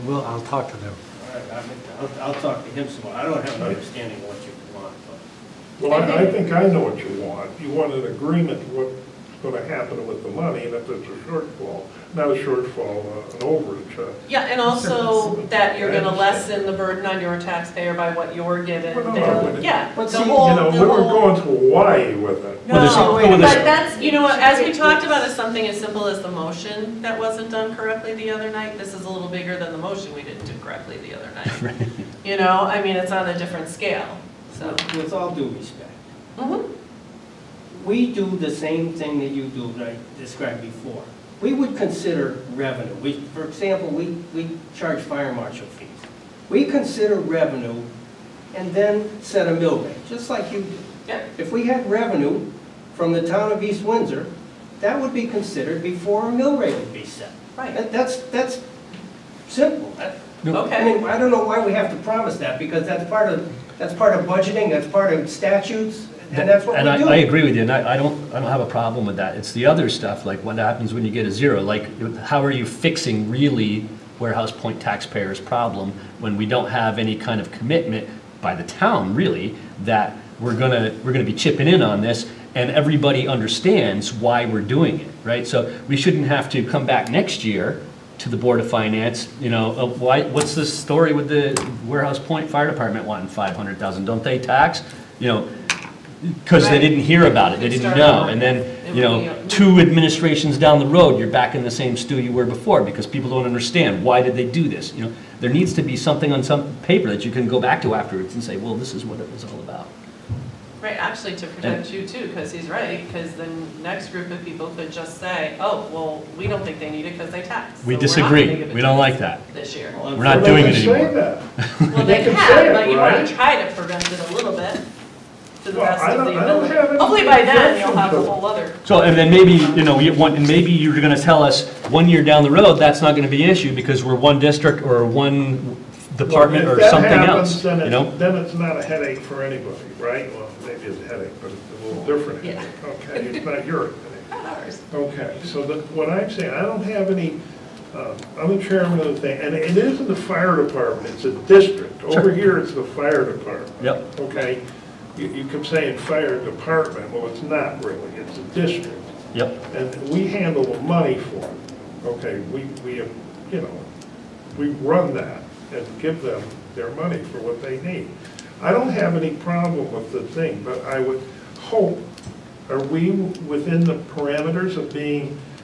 I'll talk to them. All right, I'll talk to him some more. I don't have an understanding of what you want, but. Well, I think I know what you want. You want an agreement what's going to happen with the money, and if there's a shortfall, not a shortfall, an overage. Yeah, and also that you're gonna lessen the burden on your taxpayer by what you're given. Well, no, but- Yeah, but the see, whole, You know, the we were whole. going to Hawaii with it. No, Well, but there's- that's, you know what, as we talked about, is something as simple as the motion that wasn't done correctly the other night. This is a little bigger than the motion we didn't do correctly the other night. You know, I mean, it's on a different scale, so. With all due respect, Mhm. we do the same thing that you do, that I described before. We would consider revenue. For example, we charge fire marshal fees. We consider revenue and then set a mill rate, just like you do. Yeah. If we had revenue from the town of East Windsor, that would be considered before a mill rate would be set. Right. That's simple. I Okay, mean, I don't know why we have to promise that, because that's part of budgeting, that's part of statutes, and that's what we do. And I agree with you, and I don't have a problem with that. It's the other stuff, like what happens when you get a zero, like how are you fixing really Warehouse Point taxpayers' problem when we don't have any kind of commitment by the town, really, that we're gonna be chipping in on this, and everybody understands why we're doing it, right? So we shouldn't have to come back next year to the Board of Finance, you know, what's the story with the Warehouse Point Fire Department wanting 500,000? Don't they tax? You know, because they Right. didn't hear about it, they Could didn't start know. over. And then, It you know, would be- 2 administrations down the road, you're back in the same stew you were before, because people don't understand, why did they do this? You know, there needs to be something on some paper that you can go back to afterwards and say, well, this is what it was all about. right, actually to protect you too, because he's right, because the next group of people could just say, oh, well, we don't think they need it because they tax. We so we're not disagree, gonna give it we to don't them like that. This year. Well, We're not Well, doing they it can say anymore. that. Well, they can say have, it, but you want right? to try to prevent it a little bit to the Well, best I of don't- the I don't ability. have any Hopefully by then, you'll have a objection to it. whole other. So, and then maybe, you know, maybe you're gonna tell us 1 year down the road, that's not gonna be an issue because we're one district or one department Well, or if that something happens, else, then you know? Then it's not a headache for anybody, right? Well, maybe it's a headache, but it's a little different. Yeah. headache. Okay, it's not your headache. Not ours. Okay, so what I'm saying, I don't have any, I'm the chairman of the thing, and it isn't the fire department, it's a district. Over here, it's the fire department. Yep. Okay? You keep saying fire department, well, it's not really, it's a district. Yep. And we handle the money for it. Okay, we, you know, we run that and give them their money for what they need. I don't have any problem with the thing, but I would hope, are we within the parameters of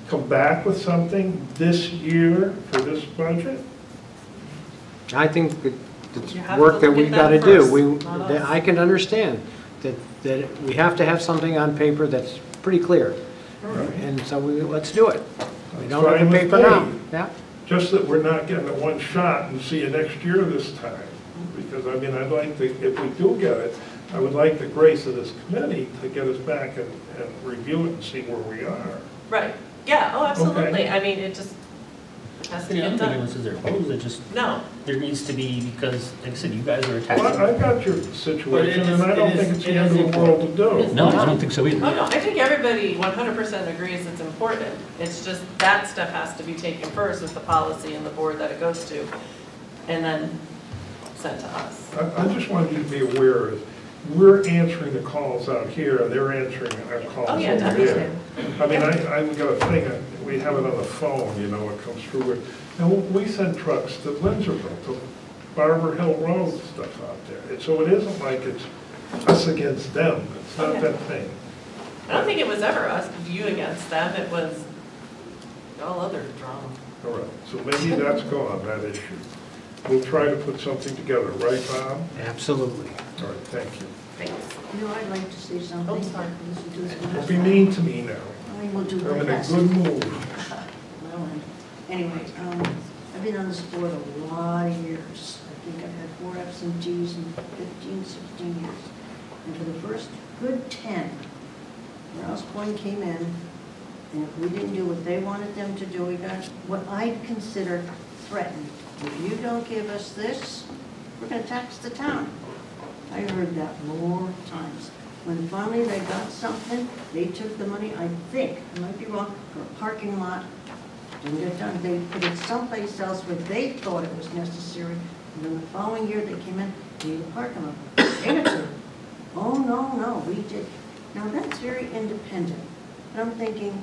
come back with something this year for this budget? I think that You it's have to work that look we've at got to that do. first, not us. I can understand that we have to have something on paper that's pretty clear. And so let's do it. We don't have Fine the with paper me. now. Yeah. Just that we're not getting it one shot and see you next year this time. Because, I mean, I'd like to, if we do get it, I would like the grace of this committee to get us back and review it and see where we are. Right, yeah, oh, absolutely. Okay. I mean, it just has to Yeah, get I'm thinking done. this is their opposed, it just, No, there needs to be, because, like I said, you guys are Well, attacking. I got your situation, and I don't it is- think it's the it end is of the world to do. No, I don't think so oh either. no, I think everybody 100% agrees it's important. It's just that stuff has to be taken first with the policy and the board that it goes to, and then sent to us. I just wanted you to be aware of, we're answering the calls out here, and they're answering our calls Oh, yeah, over definitely. there. I mean, I've got a thing, we have it on the phone, you know, it comes through. And we send trucks to Windsorville, to Barber Hill Road, stuff out there. And so it isn't like it's us against them, it's not Okay. that thing. I don't think it was ever us, you against them, it was all other drama. All right, so maybe that's gone, that issue. We'll try to put something together, right, Bob? Absolutely. All right, thank you. Thanks. You know, I'd like to say something. Oh, sorry. Listen to this Don't last be one. mean to me now. I will do I'm my in a best. good mood. Well, anyway, I've been on this board a lot of years. I think I've had 4 absentees in 15, 16 years. And for the first good 10, Rouse Point came in, and if we didn't do what they wanted them to do, we got what I'd consider threatened. If you don't give us this, we're gonna tax the town. I heard that more times. When finally they got something, they took the money, I think, I might be wrong, for a parking lot. Didn't get done, they put it someplace else where they thought it was necessary. And then the following year, they came in, needed a parking lot. They didn't say, oh, no, we did. Now, that's very independent. But I'm thinking,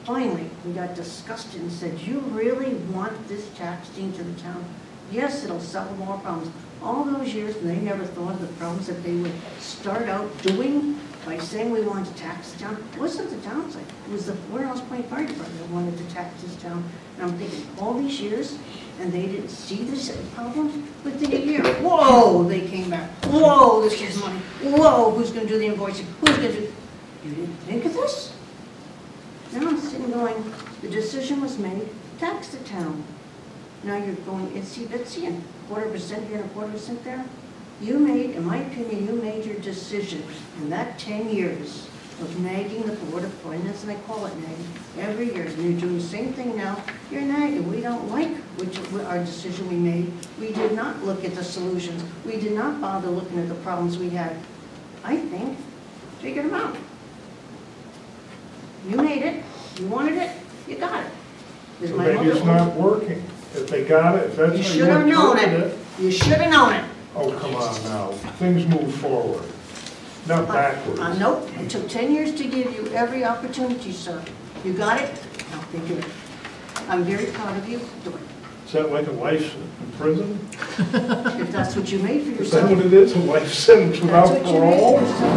finally, we got disgusted and said, you really want this taxed into the town? Yes, it'll solve more problems. All those years, and they never thought of the problems that they would start out doing by saying we wanted to tax the town. It wasn't the town's side, it was the Waterhouse Point Fire Department that wanted to tax this town. And I'm thinking, all these years, and they didn't see this problems? Within a year, whoa, they came back. Whoa, this is money. Whoa, who's gonna do the invoicing? Who's gonna do? You didn't think of this? Now I'm sitting going, the decision was made, tax the town. Now you're going itsy bitsy and 1/4% here and 1/4% there. You made, in my opinion, you made your decision in that 10 years of nagging the Board of Finance, and I call it nagging, every year. And you're doing the same thing now. You're nagging. We don't like our decision we made. We did not look at the solutions. We did not bother looking at the problems we had. I think, figure them out. You made it. You wanted it. You got it. Is So my maybe it's mother- not working. If they got it, if that's You how should have known interpret it. You should have known it. Oh, come on now. Things move forward, not backwards. Nope, it took 10 years to give you every opportunity, sir. You got it? Now think of it. I'm very proud of you. Do it. Is that like a life in prison? If that's what you made for Is that yourself. what it is, a life sentence without That's what you made for parole? yourself,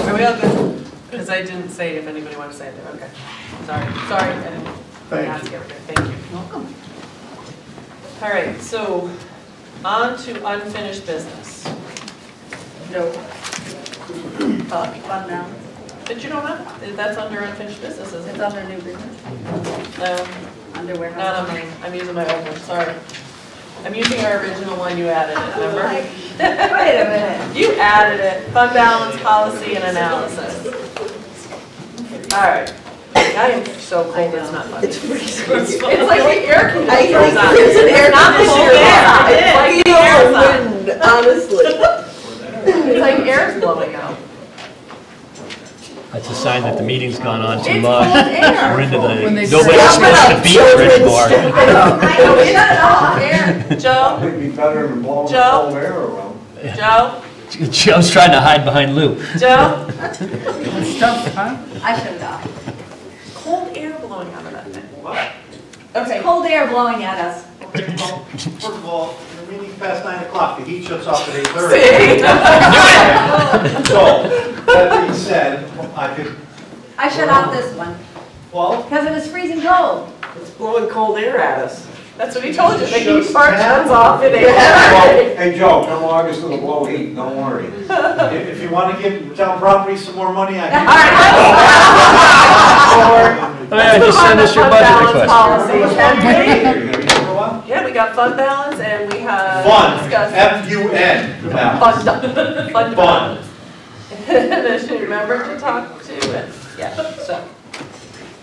Are we all good? Because I didn't say if anybody wanted to say anything, okay. Sorry, I didn't Thank ask you. everything, thank you. sir. Welcome. All right, so on to unfinished business. No. Fund balance. But you don't have, that's under unfinished business, isn't It's it? under new business, No, under warehouse. not on mine, I'm using my old one, sorry. I'm using our original one, you added it, remember? Wait a minute. You added it, fund balance, policy, and analysis. All right. I am so cold, it's not funny. It's like the air conditioner's on. There's an air It's not the whole fan, it's like the air's on. wind, honestly. It's like air's blowing out. That's a sign that the meeting's gone on too It's long. cold air. We're into When the, they nobody's supposed to be anymore. I know, shut it off, air. Joe, It'd be better than blowing the Joe? cold air around. Joe, Joe's trying to hide behind Lou. Joe. I shut it off. Cold air blowing out of that thing. It's Okay. cold air blowing at us. First of all, the meeting's past 9 o'clock, the heat shuts off at 8:30. See? So, that being said, I could, I shut off this one, well, because it was freezing cold. It's blowing cold air at us. That's what he told you, the heat Shuts part down. shuts off at 8. hey Joe, come August it'll blow heat, don't worry. If you want to give town property some more money, I can. Oh yeah, just send us your budget request. Policy. You're gonna be here for a while? Yeah, we got fund balance and we have Fun, discussed. F-U-N, balance. Fund Fun. balance. And I should remember to talk to it. Yeah, so,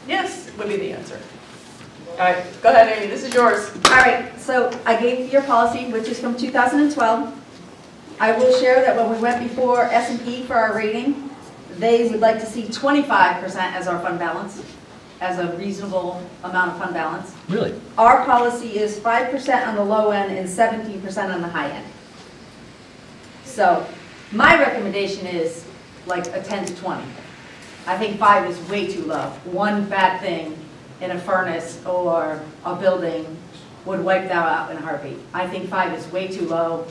yes, would be the answer. All right, go ahead, Amy, this is yours. All right, so I gave you your policy, which is from 2012. I will share that when we went before S&P for our rating, they would like to see 25% as our fund balance, as a reasonable amount of fund balance. Really? Our policy is 5% on the low end and 17% on the high end. So my recommendation is like a 10 to 20. I think 5 is way too low. One bad thing in a furnace or a building would wipe that out in a heartbeat. I think 5 is way too low.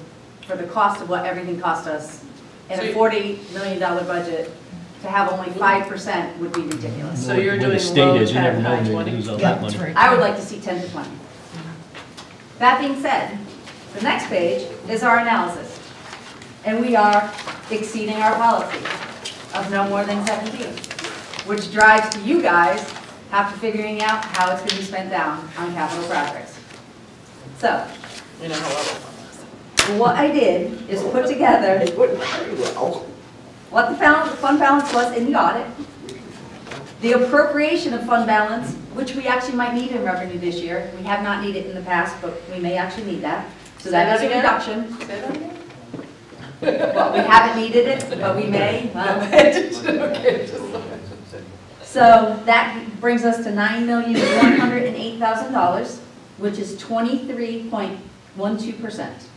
for the cost of what everything cost us in So a you- $40 million budget, to have only 5% would be ridiculous. So you're Where doing the state low is, you never 10, know high when you're 20. gonna lose all Yeah, that that's money. right. I would like to see 10 to 20. That being said, the next page is our analysis. And we are exceeding our policy of no more than 17, which drives to you guys have to figuring out how it's going to be spent down on capital projects. So, You know how level fund is. what I did is put together It wouldn't very well. what the fund balance was in the audit, the appropriation of fund balance, which we actually might need in revenue this year. We have not needed it in the past, but we may actually need that. So that is a reduction. Say that again? Well, we haven't needed it, but we may. Well, Okay, just- so that brings us to $9,108,000, which is 23.12%.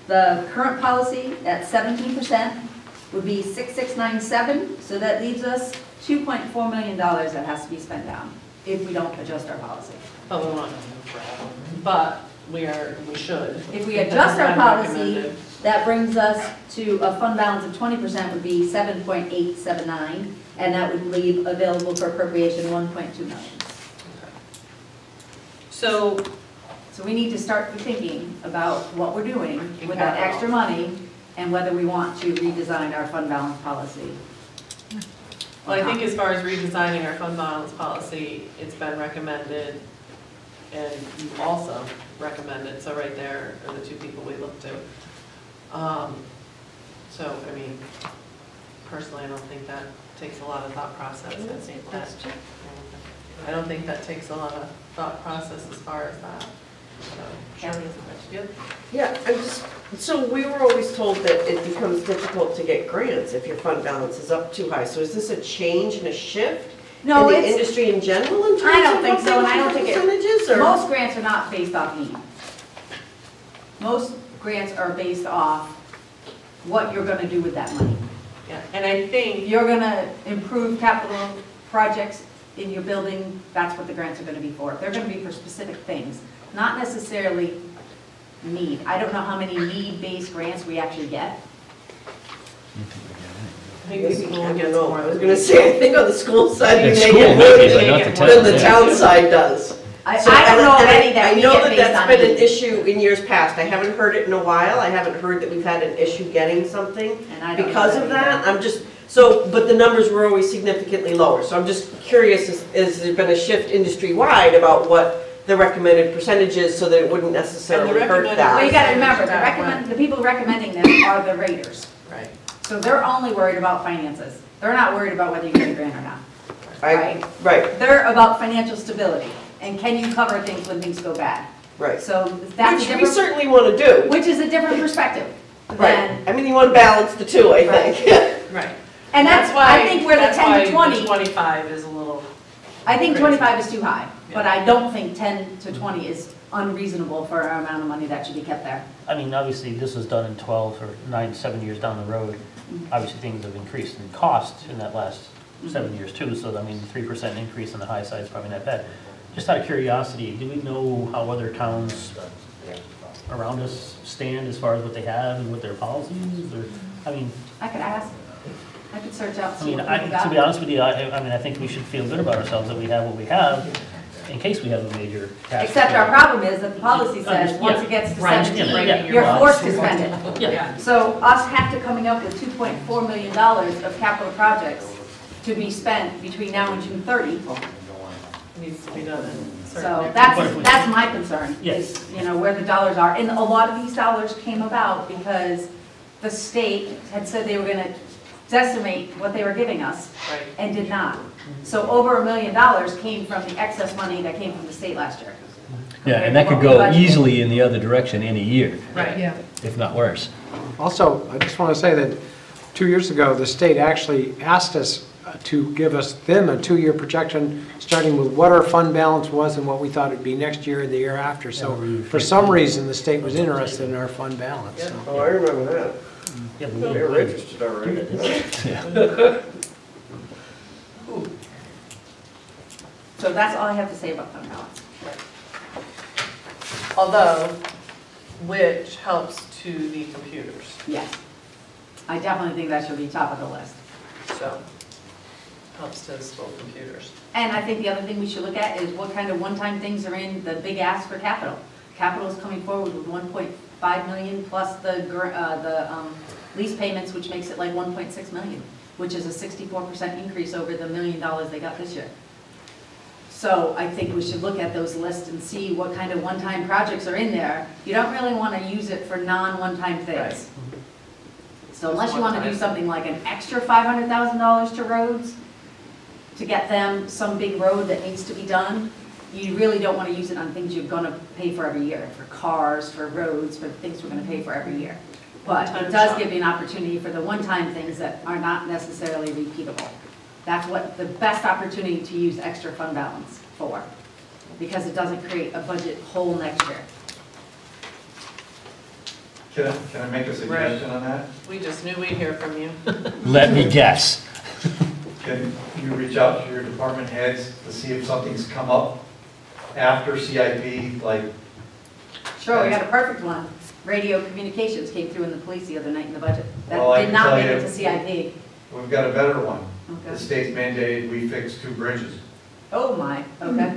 The current policy at 17% would be 6697, so that leaves us $2.4 million that has to be spent down if we don't adjust our policy. But we want, but we should. If we adjust our That's policy, recommended. that brings us to a fund balance of 20% would be 7.879, and that would leave available for appropriation 1.2 million. So, So we need to start thinking about what we're doing In with that capital. extra money and whether we want to redesign our fund balance policy. well, I think as far as redesigning our fund balance policy, it's been recommended, and you also recommended, so right there are the two people we look to. So, I mean, personally, I don't think that takes a lot of thought process. I don't think that takes a lot of thought process as far as that. So, Kelly, is it what you do? Yeah, so we were always told that it becomes difficult to get grants if your fund balance is up too high. So is this a change and a shift No, in the it's, industry in general in terms of I don't think so, and I don't what think the it, percentages or? most grants are not based off need. Most grants are based off what you're gonna do with that money. yeah, and I think, If you're gonna improve capital projects in your building, that's what the grants are gonna be for. They're gonna be for specific things, not necessarily need. I don't know how many need-based grants we actually get. I think the Maybe, school I don't gets know, more I was than gonna say, I think on the school side, The we may school get might more be, but not the town. than the Yeah. town side does. I So, don't know of and any that we I know get that based that's on been an need. issue in years past. I haven't heard it in a while. I haven't heard that we've had an issue getting something And I don't know because of that. either. I'm just, so, but the numbers were always significantly lower. So I'm just curious, is there been a shift industry-wide about what the recommended percentage is so that it wouldn't necessarily hurt recommended- Well, you that? gotta remember, Back when- the people recommending them are the raters. right. So they're only worried about finances. They're not worried about whether you get a grant or not. Right, They're about financial stability, and can you cover things when things go bad? right. So that's a Which we different, certainly want to do. which is a different perspective Right. than, I mean, you want to balance the two, I think. Right. and that's why, I think where the that's 10 why to 20, the 25 is a little, I think crazy. 25 is too high, but I don't think 10 to 20 is unreasonable for our amount of money that should be kept there. I mean, obviously, this was done in 12 or 9, 7 years down the road. Obviously, things have increased in cost in that last 7 years too, so I mean, 3% increase on the high side is probably not bad. Just out of curiosity, do we know how other towns around us stand as far as what they have and what their policies, or, I mean, I could ask, I could search out, I see mean, what people to be got. honest with you, I mean, I think we should feel good about ourselves that we have what we have in case we have a major catastrophe. Except our problem is that the policy says, Yeah. once it gets to Right. 17, Yeah. you're forced to spend it. Yeah, So us have to coming up with $2.4 million of capital projects to be spent between now and June 30. needs to be done in certain. So areas. that's my concern, Yes. is, you know, where the dollars are. And a lot of these dollars came about because the state had said they were gonna decimate what they were giving us Right. and did not. So over $1 million came from the excess money that came from the state last year. Yeah, and that could go easily in the other direction any year, Right. Yeah. if not worse. Also, I just want to say that 2 years ago, the state actually asked us to give them a 2-year projection, starting with what our fund balance was and what we thought it'd be next year and the year after. So for some reason, the state was interested in our fund balance. So. Oh, I remember that. yeah, but They were interested already. So that's all I have to say about fund balance. Although, which helps to the computers, Yes. I definitely think that should be top of the list. so helps to install computers. And I think the other thing we should look at is what kind of one-time things are in the big ask for capital. Capital is coming forward with 1.5 million plus the lease payments, which makes it like 1.6 million, which is a 64% increase over the $1 million they got this year. So I think we should look at those lists and see what kind of one-time projects are in there. You don't really want to use it for non-one-time Right. things. So unless you want to do something like an extra $500,000 to roads, to get them some big road that needs to be done, you really don't want to use it on things you're going to pay for every year, for cars, for roads, for things we're going to pay for every year. But it does give you an opportunity for the one-time things that are not necessarily repeatable. That's what the best opportunity to use extra fund balance for, because it doesn't create a budget hole next year. Can I make a suggestion on that? We just knew we'd hear from you. Let me guess. Can you reach out to your department heads to see if something's come up after CIP, like, Sure, we got a perfect one. Radio communications came through in the police the other night in the budget. Well, That I did can not tell make you- it to CIP. we've got a better one. The Okay. state's mandated we fix 2 bridges. Oh my, okay.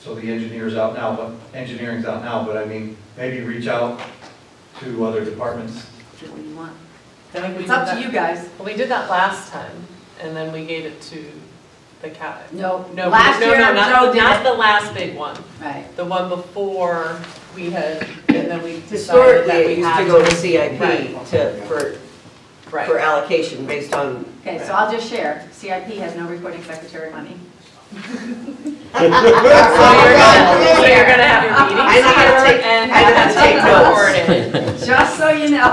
So the engineering's out now, but I mean, maybe reach out to other departments. Do what you want. I think we It's up did to that- you guys. Well, we did that last time, and then we gave it to the county. No, No, last year Joe not did the last big one. Right. The one before we had, and then we decided Historically, that it we used had to go to CIP Right. for Right. allocation based on, Okay, so I'll just share. CIP has no recording secretary money. So you're gonna have your meetings I know how to here take- and I know how to take notes. recorded. Just so you know.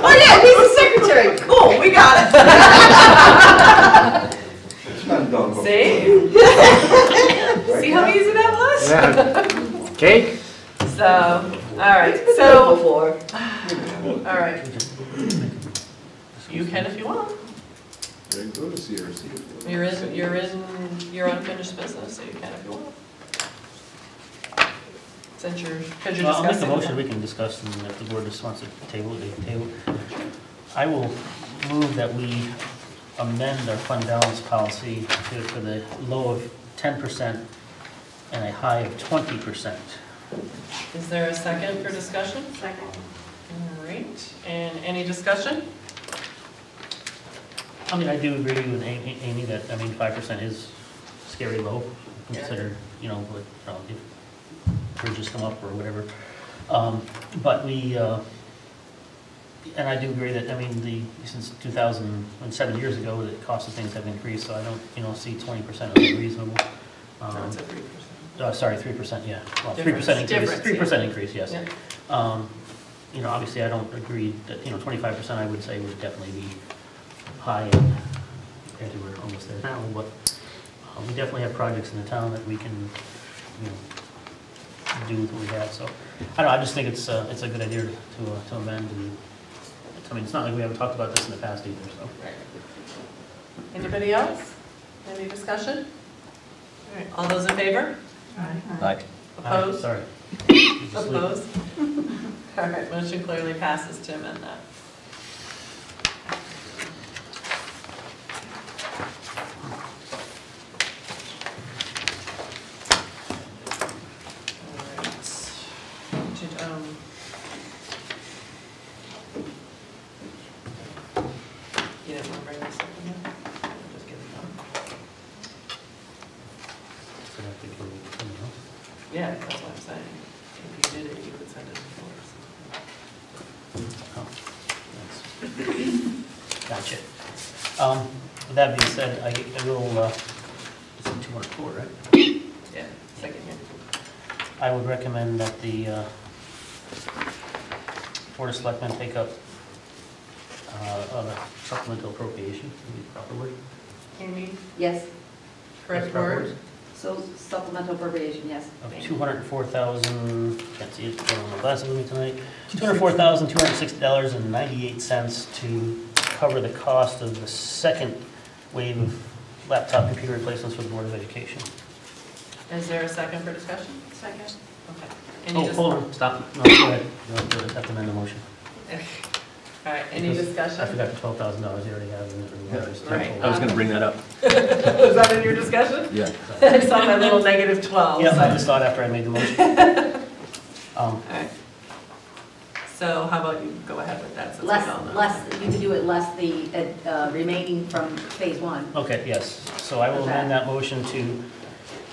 oh yeah, he's the secretary, cool, we got it. It's been done before. See? See how easy that was? Yeah. Cake? So, all right, It's been so, done before. all right. You can if you want. Go to CRC. You're unfinished business, so you can if you want. Since because you're Well, I'll make a discussing. motion, we can discuss, and if the board just wants to table it, they can table it. I will move that we amend our fund balance policy for the low of 10% and a high of 20%. Is there a second for discussion? Second. All right, and any discussion? I mean, I do agree with Amy that, I mean, 5% is scary low, considered, you know, what, if bridges come up or whatever. But we, and I do agree that, I mean, since 7 years ago, the cost of things have increased, so I don't, see 20% as reasonable. No, it's a 3%. Sorry, 3%, yeah. Well, 3% Difference, increase, difference, 3% increase, yes. Yeah. Obviously, I don't agree that, 25% I would say would definitely be high, and compared to we're almost there now, but we definitely have projects in the town that we can, do with what we have, so. I don't know, I just think it's a good idea to amend, and, I mean, it's not like we haven't talked about this in the past either, so. Anybody else? Any discussion? All right, all those in favor? Like, Opposed? Sorry. Just leave it. Opposed? All right, motion clearly passes to amend that. You didn't want to bring this up again? Just give it up. So I think we're- Yeah, that's what I'm saying. If you did it, you could send it to Oh, thanks. Gotcha. With that being said, I will, it's in 204, right? Yeah, second here. I would recommend that the Board of Selectmen take up a supplemental appropriation, would be the proper word. Amy, Yes, correct word? so supplemental appropriation, yes. Of 204,000, can't see it, I don't have my glasses with me tonight, $204,260.98 to cover the cost of the second wave of laptop computer replacements for the Board of Education. Is there a second for discussion? Second. Okay. Any Oh, hold on, stop. No, go ahead. You have to amend the motion. All right, any Because discussion? I forgot the $12,000 you already have in it. Right. I was gonna bring that up. Was that in your discussion? Yeah. I saw my little -12. Yeah, I so- just thought after I made the motion. All right. So how about you go ahead with that since we Less, all know? less, you could do it less the remaining from phase one. Okay, yes. So I will amend that motion to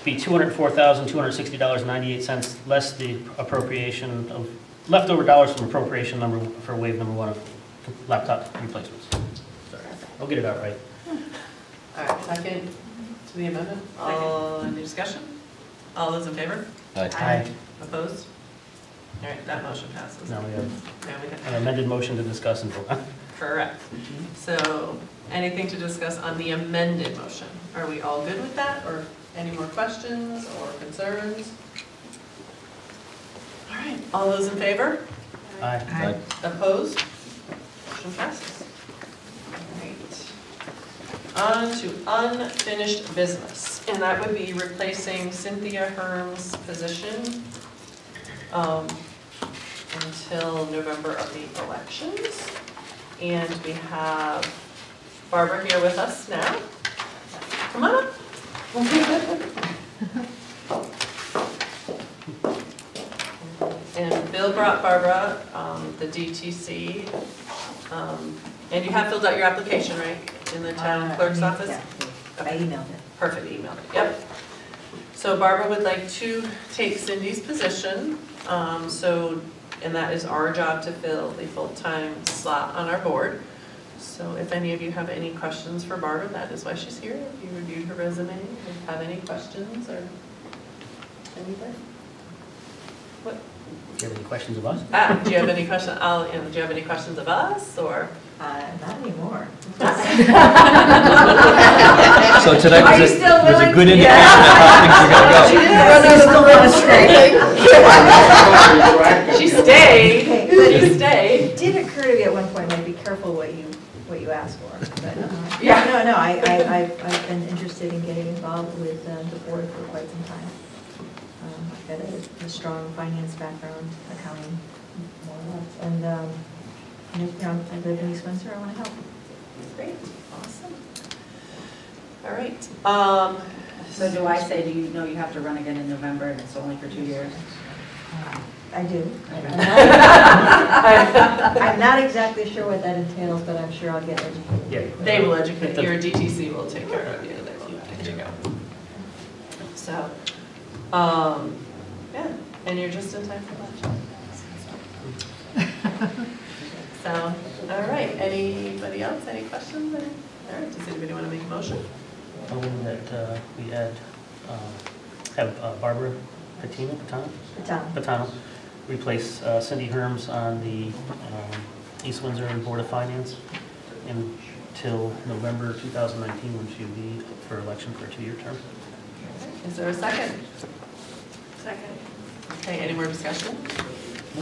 be $204,260.98 less the appropriation of, leftover dollars from appropriation number, for wave number 1 of laptop replacements. Sorry, I'll get it out right. All right, second to the amendment. All, any discussion? All those in favor? Aye. Opposed? All right, that motion passes. Now we have Now we have. an amended motion to discuss and vote on. Correct. So anything to discuss on the amended motion? Are we all good with that, or any more questions or concerns? All right, all those in favor? Aye. Opposed? Motion passes. All right. On to unfinished business, and that would be replacing Cynthia Herm's position until November of the elections. And we have Barbara here with us now. Come on up. And Bill brought Barbara the DTC. And you have filled out your application, right, in the town clerk's office? Yeah, I emailed it. Perfect, emailed it, yep. So Barbara would like to take Cindy's position, and that is our job to fill the full-time slot on our board. So if any of you have any questions for Barbara, that is why she's here. If you reviewed her resume, if you have any questions or anything. What? Do you have any questions of us? Do you have any questions? Do you have any questions of us, or? Not anymore. So tonight Are you was still a willing? good indication of how things are gonna go. She stayed. Okay, She but stayed. it did occur to me at one point, might be careful what you ask for. But, Yeah. no, I've been interested in getting involved with the board for quite some time. I've got a strong finance background, accounting, more or less, and, I live in East Windsor, I want to help. Great, awesome. All right. So do I say, do you know you have to run again in November and it's only for 2 years? I do. I'm not exactly sure what that entails, but I'm sure I'll get educated. Yeah. They will educate, your DTC will take care of you, they will get you go. So, yeah, and you're just in time for lunch. So, all right, anybody else, any questions? All right, does anybody want to make a motion? I move that we add, have Barbara Patano replace Cindy Herms on the East Windsor Board of Finance until November 2019, when she will be up for election for a 2-year term. Is there a second? Second. Okay, any more discussion?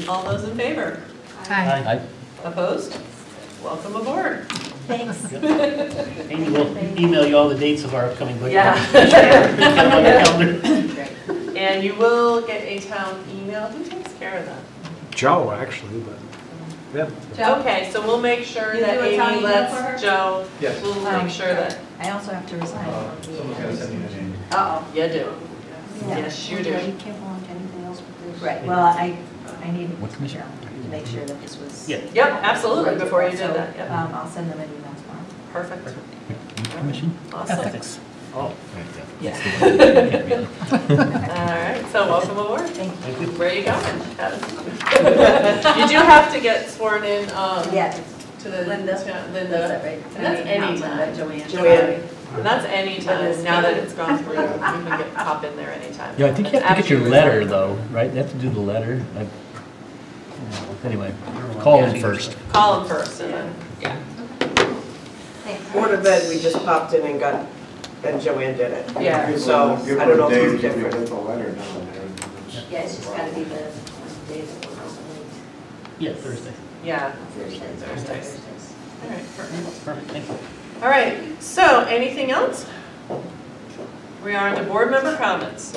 All those in favor? Aye. Opposed? Welcome aboard. Thanks. Amy will email you all the dates of our upcoming budget. Yeah. Get them on your calendar. And you will get a town email. Who takes care of that? Joe, actually, but, yeah. Okay, so we'll make sure You that do a town Amy email for her? lets Joe, Yes. we'll make sure that, I also have to resign. Someone's gonna send me the name. Uh-oh. you do. Yes, you do. You can't want anything else with this. Right. Well, I need What commission? to make sure that this was. Yeah. Yep, absolutely, before you did So, that, yep. I'll send them an email tomorrow. Perfect. Commission? Awesome. Ethics. Oh. Yeah. All right, so welcome aboard. Thank you. Thank you. Where are you going? You do have to get sworn in, Yeah, to the. Linda. to that's Linda. it, right? And that's any Not Linda, time. Joanne. Joanne. And that's any time, now that it's gone through, you can pop in there anytime. Yeah, I think you have to get After your you letter resign. though, right? You have to do the letter. Anyway, call them first. Call them first, and then, yeah. Board of Ed, we just popped in and got, and Joanne did it. Yeah. So, I don't know if it's different. Yeah, it's just gotta be the days. Yeah, Thursday. Yeah. Thursdays. Thursdays. All right, perfect. Perfect, thank you. All right, so anything else? We are on to board member comments.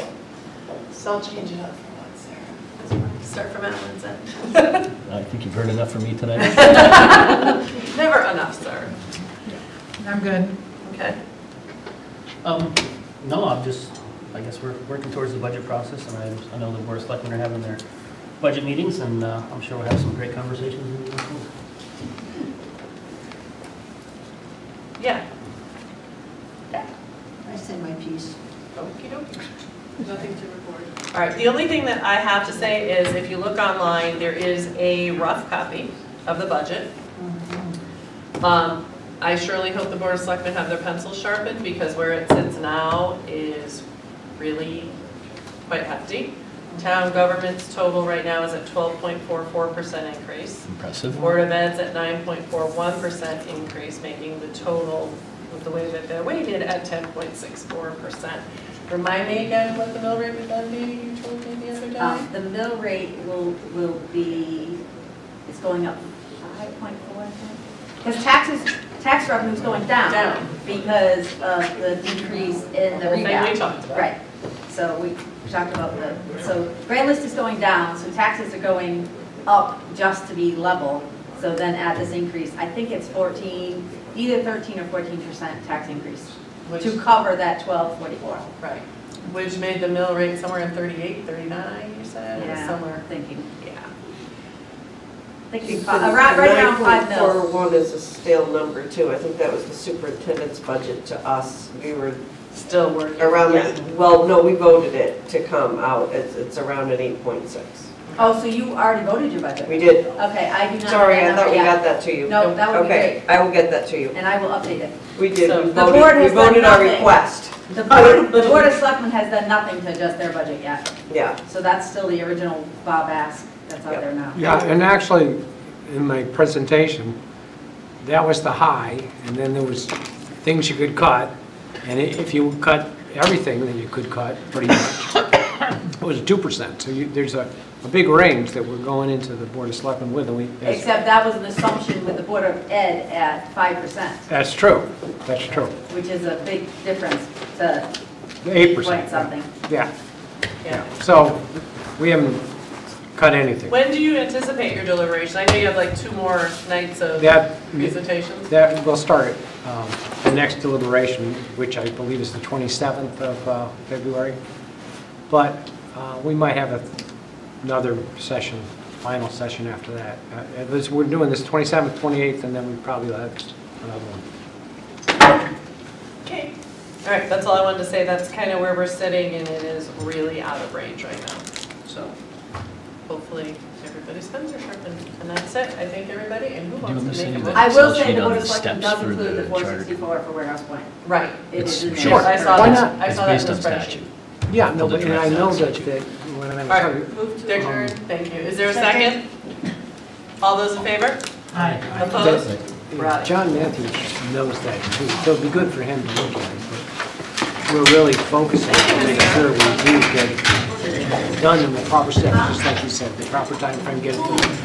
So I'll change it up for once, Sarah. Start from Alan's end. I think you've heard enough from me tonight. Never enough, sir. I'm good. Okay. No, I guess we're working towards the budget process, and I know the Board of Selectmen are having their budget meetings, and I'm sure we'll have some great conversations moving forward. Yeah. I say my piece. Okey-dokey. Nothing to report. All right, the only thing that I have to say is if you look online, there is a rough copy of the budget. I surely hope the Board of Selectmen have their pencils sharpened because where it sits now is really quite hefty. Town government's total right now is at 12.44% increase. Impressive. Board of Ed's at 9.41% increase, making the total, with the way that they're weighted, at 10.64%. Remind me again what the mill rate would then be, you told me the other day? The mill rate will be, it's going up 5.4, I think. Because tax revenue's going down because of the decrease in the Thing rebound. we talked about. Right. So we talked about so grand list is going down, so taxes are going up just to be level. So then add this increase, I think it's either 13 or 14% tax increase to cover that 1244. Right, which made the mill rate somewhere in 38, 39, you said? Yeah, Somewhere. thinking. Yeah. Thinking right around 5 mils. 9.41 is a stale number too. I think that was the superintendent's budget to us. We were Still working. around, Yeah. well, no, we voted it to come out. It's around an 8.6. Oh, so you already voted your budget? We did. Okay, I do not. Sorry, have I that thought we number got yet. that to you. No, that would be Okay, great, I will get that to you. and I will update it. We did, So we the board voted, we has done voted our nothing. request. The Board of Selectmen has done nothing to adjust their budget yet, Yeah. so that's still the original Bob ask that's out there now. Yeah, and actually, in my presentation, that was the high, and then there was things you could cut, and if you cut everything that you could cut, pretty much, it was 2%. So there's a big range that we're going into the Board of Selectmen with, and we... Except that was an assumption with the Board of Ed at 5%, That's true, that's true. which is a big difference to 8%. point something. Yeah, Yeah. so we haven't cut anything. When do you anticipate your deliberation? I know you have like 2 more nights of presentations. That will start the next deliberation, which I believe is the 27th of February. But we might have another session, final session after that. We're doing this 27th, 28th, and then we probably will have another one. Okay. All right, that's all I wanted to say. That's kind of where we're sitting, and it is really out of range right now. So hopefully everybody's pencils are sharpened. And that's it. I thank everybody. And who wants to make a motion? I will Excel say sheet the on Board of the Selectmen steps does for include the the 464 for Warehouse Point. Right. It It's is in there. short. I saw Why that. not? I It's saw that based in on the spreadsheet. statute. Yeah, no, Well, but and I know that, statute. when I'm All right, move to adjourn. Thank you. Is there a second? All those in favor? Aye. Opposed? Right. John Matthews knows that too, so it'd be good for him to look at it. But we're really focusing on making sure we do get it done in the proper steps, just like you said, the proper time frame, get it done.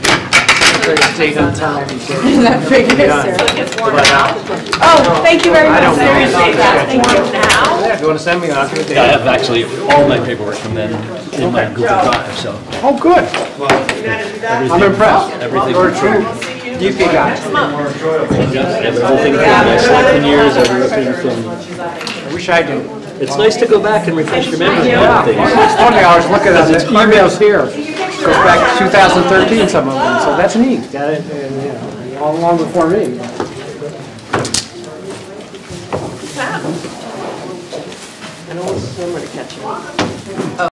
Date on time, and get it That figure, done. sir. So it gets worn But, out? Oh, thank you very I much. don't I know. appreciate that. Thank you. Now? Yeah, if you want to send me on to it. Yeah, I have actually all my paperwork from them in my Google Drive, so Oh, good. I'm impressed. everything. You're a true We'll see you DP guy. next month. I have the whole thing from my selecting years, everything from, I wish I did. it's nice to go back and refresh your memory Yeah, on things. it's funny, I was looking at the emails here. Goes back to 2013, some of them, so that's neat. Got it, and, you know, all along before me. Pat? I don't want the camera to catch it.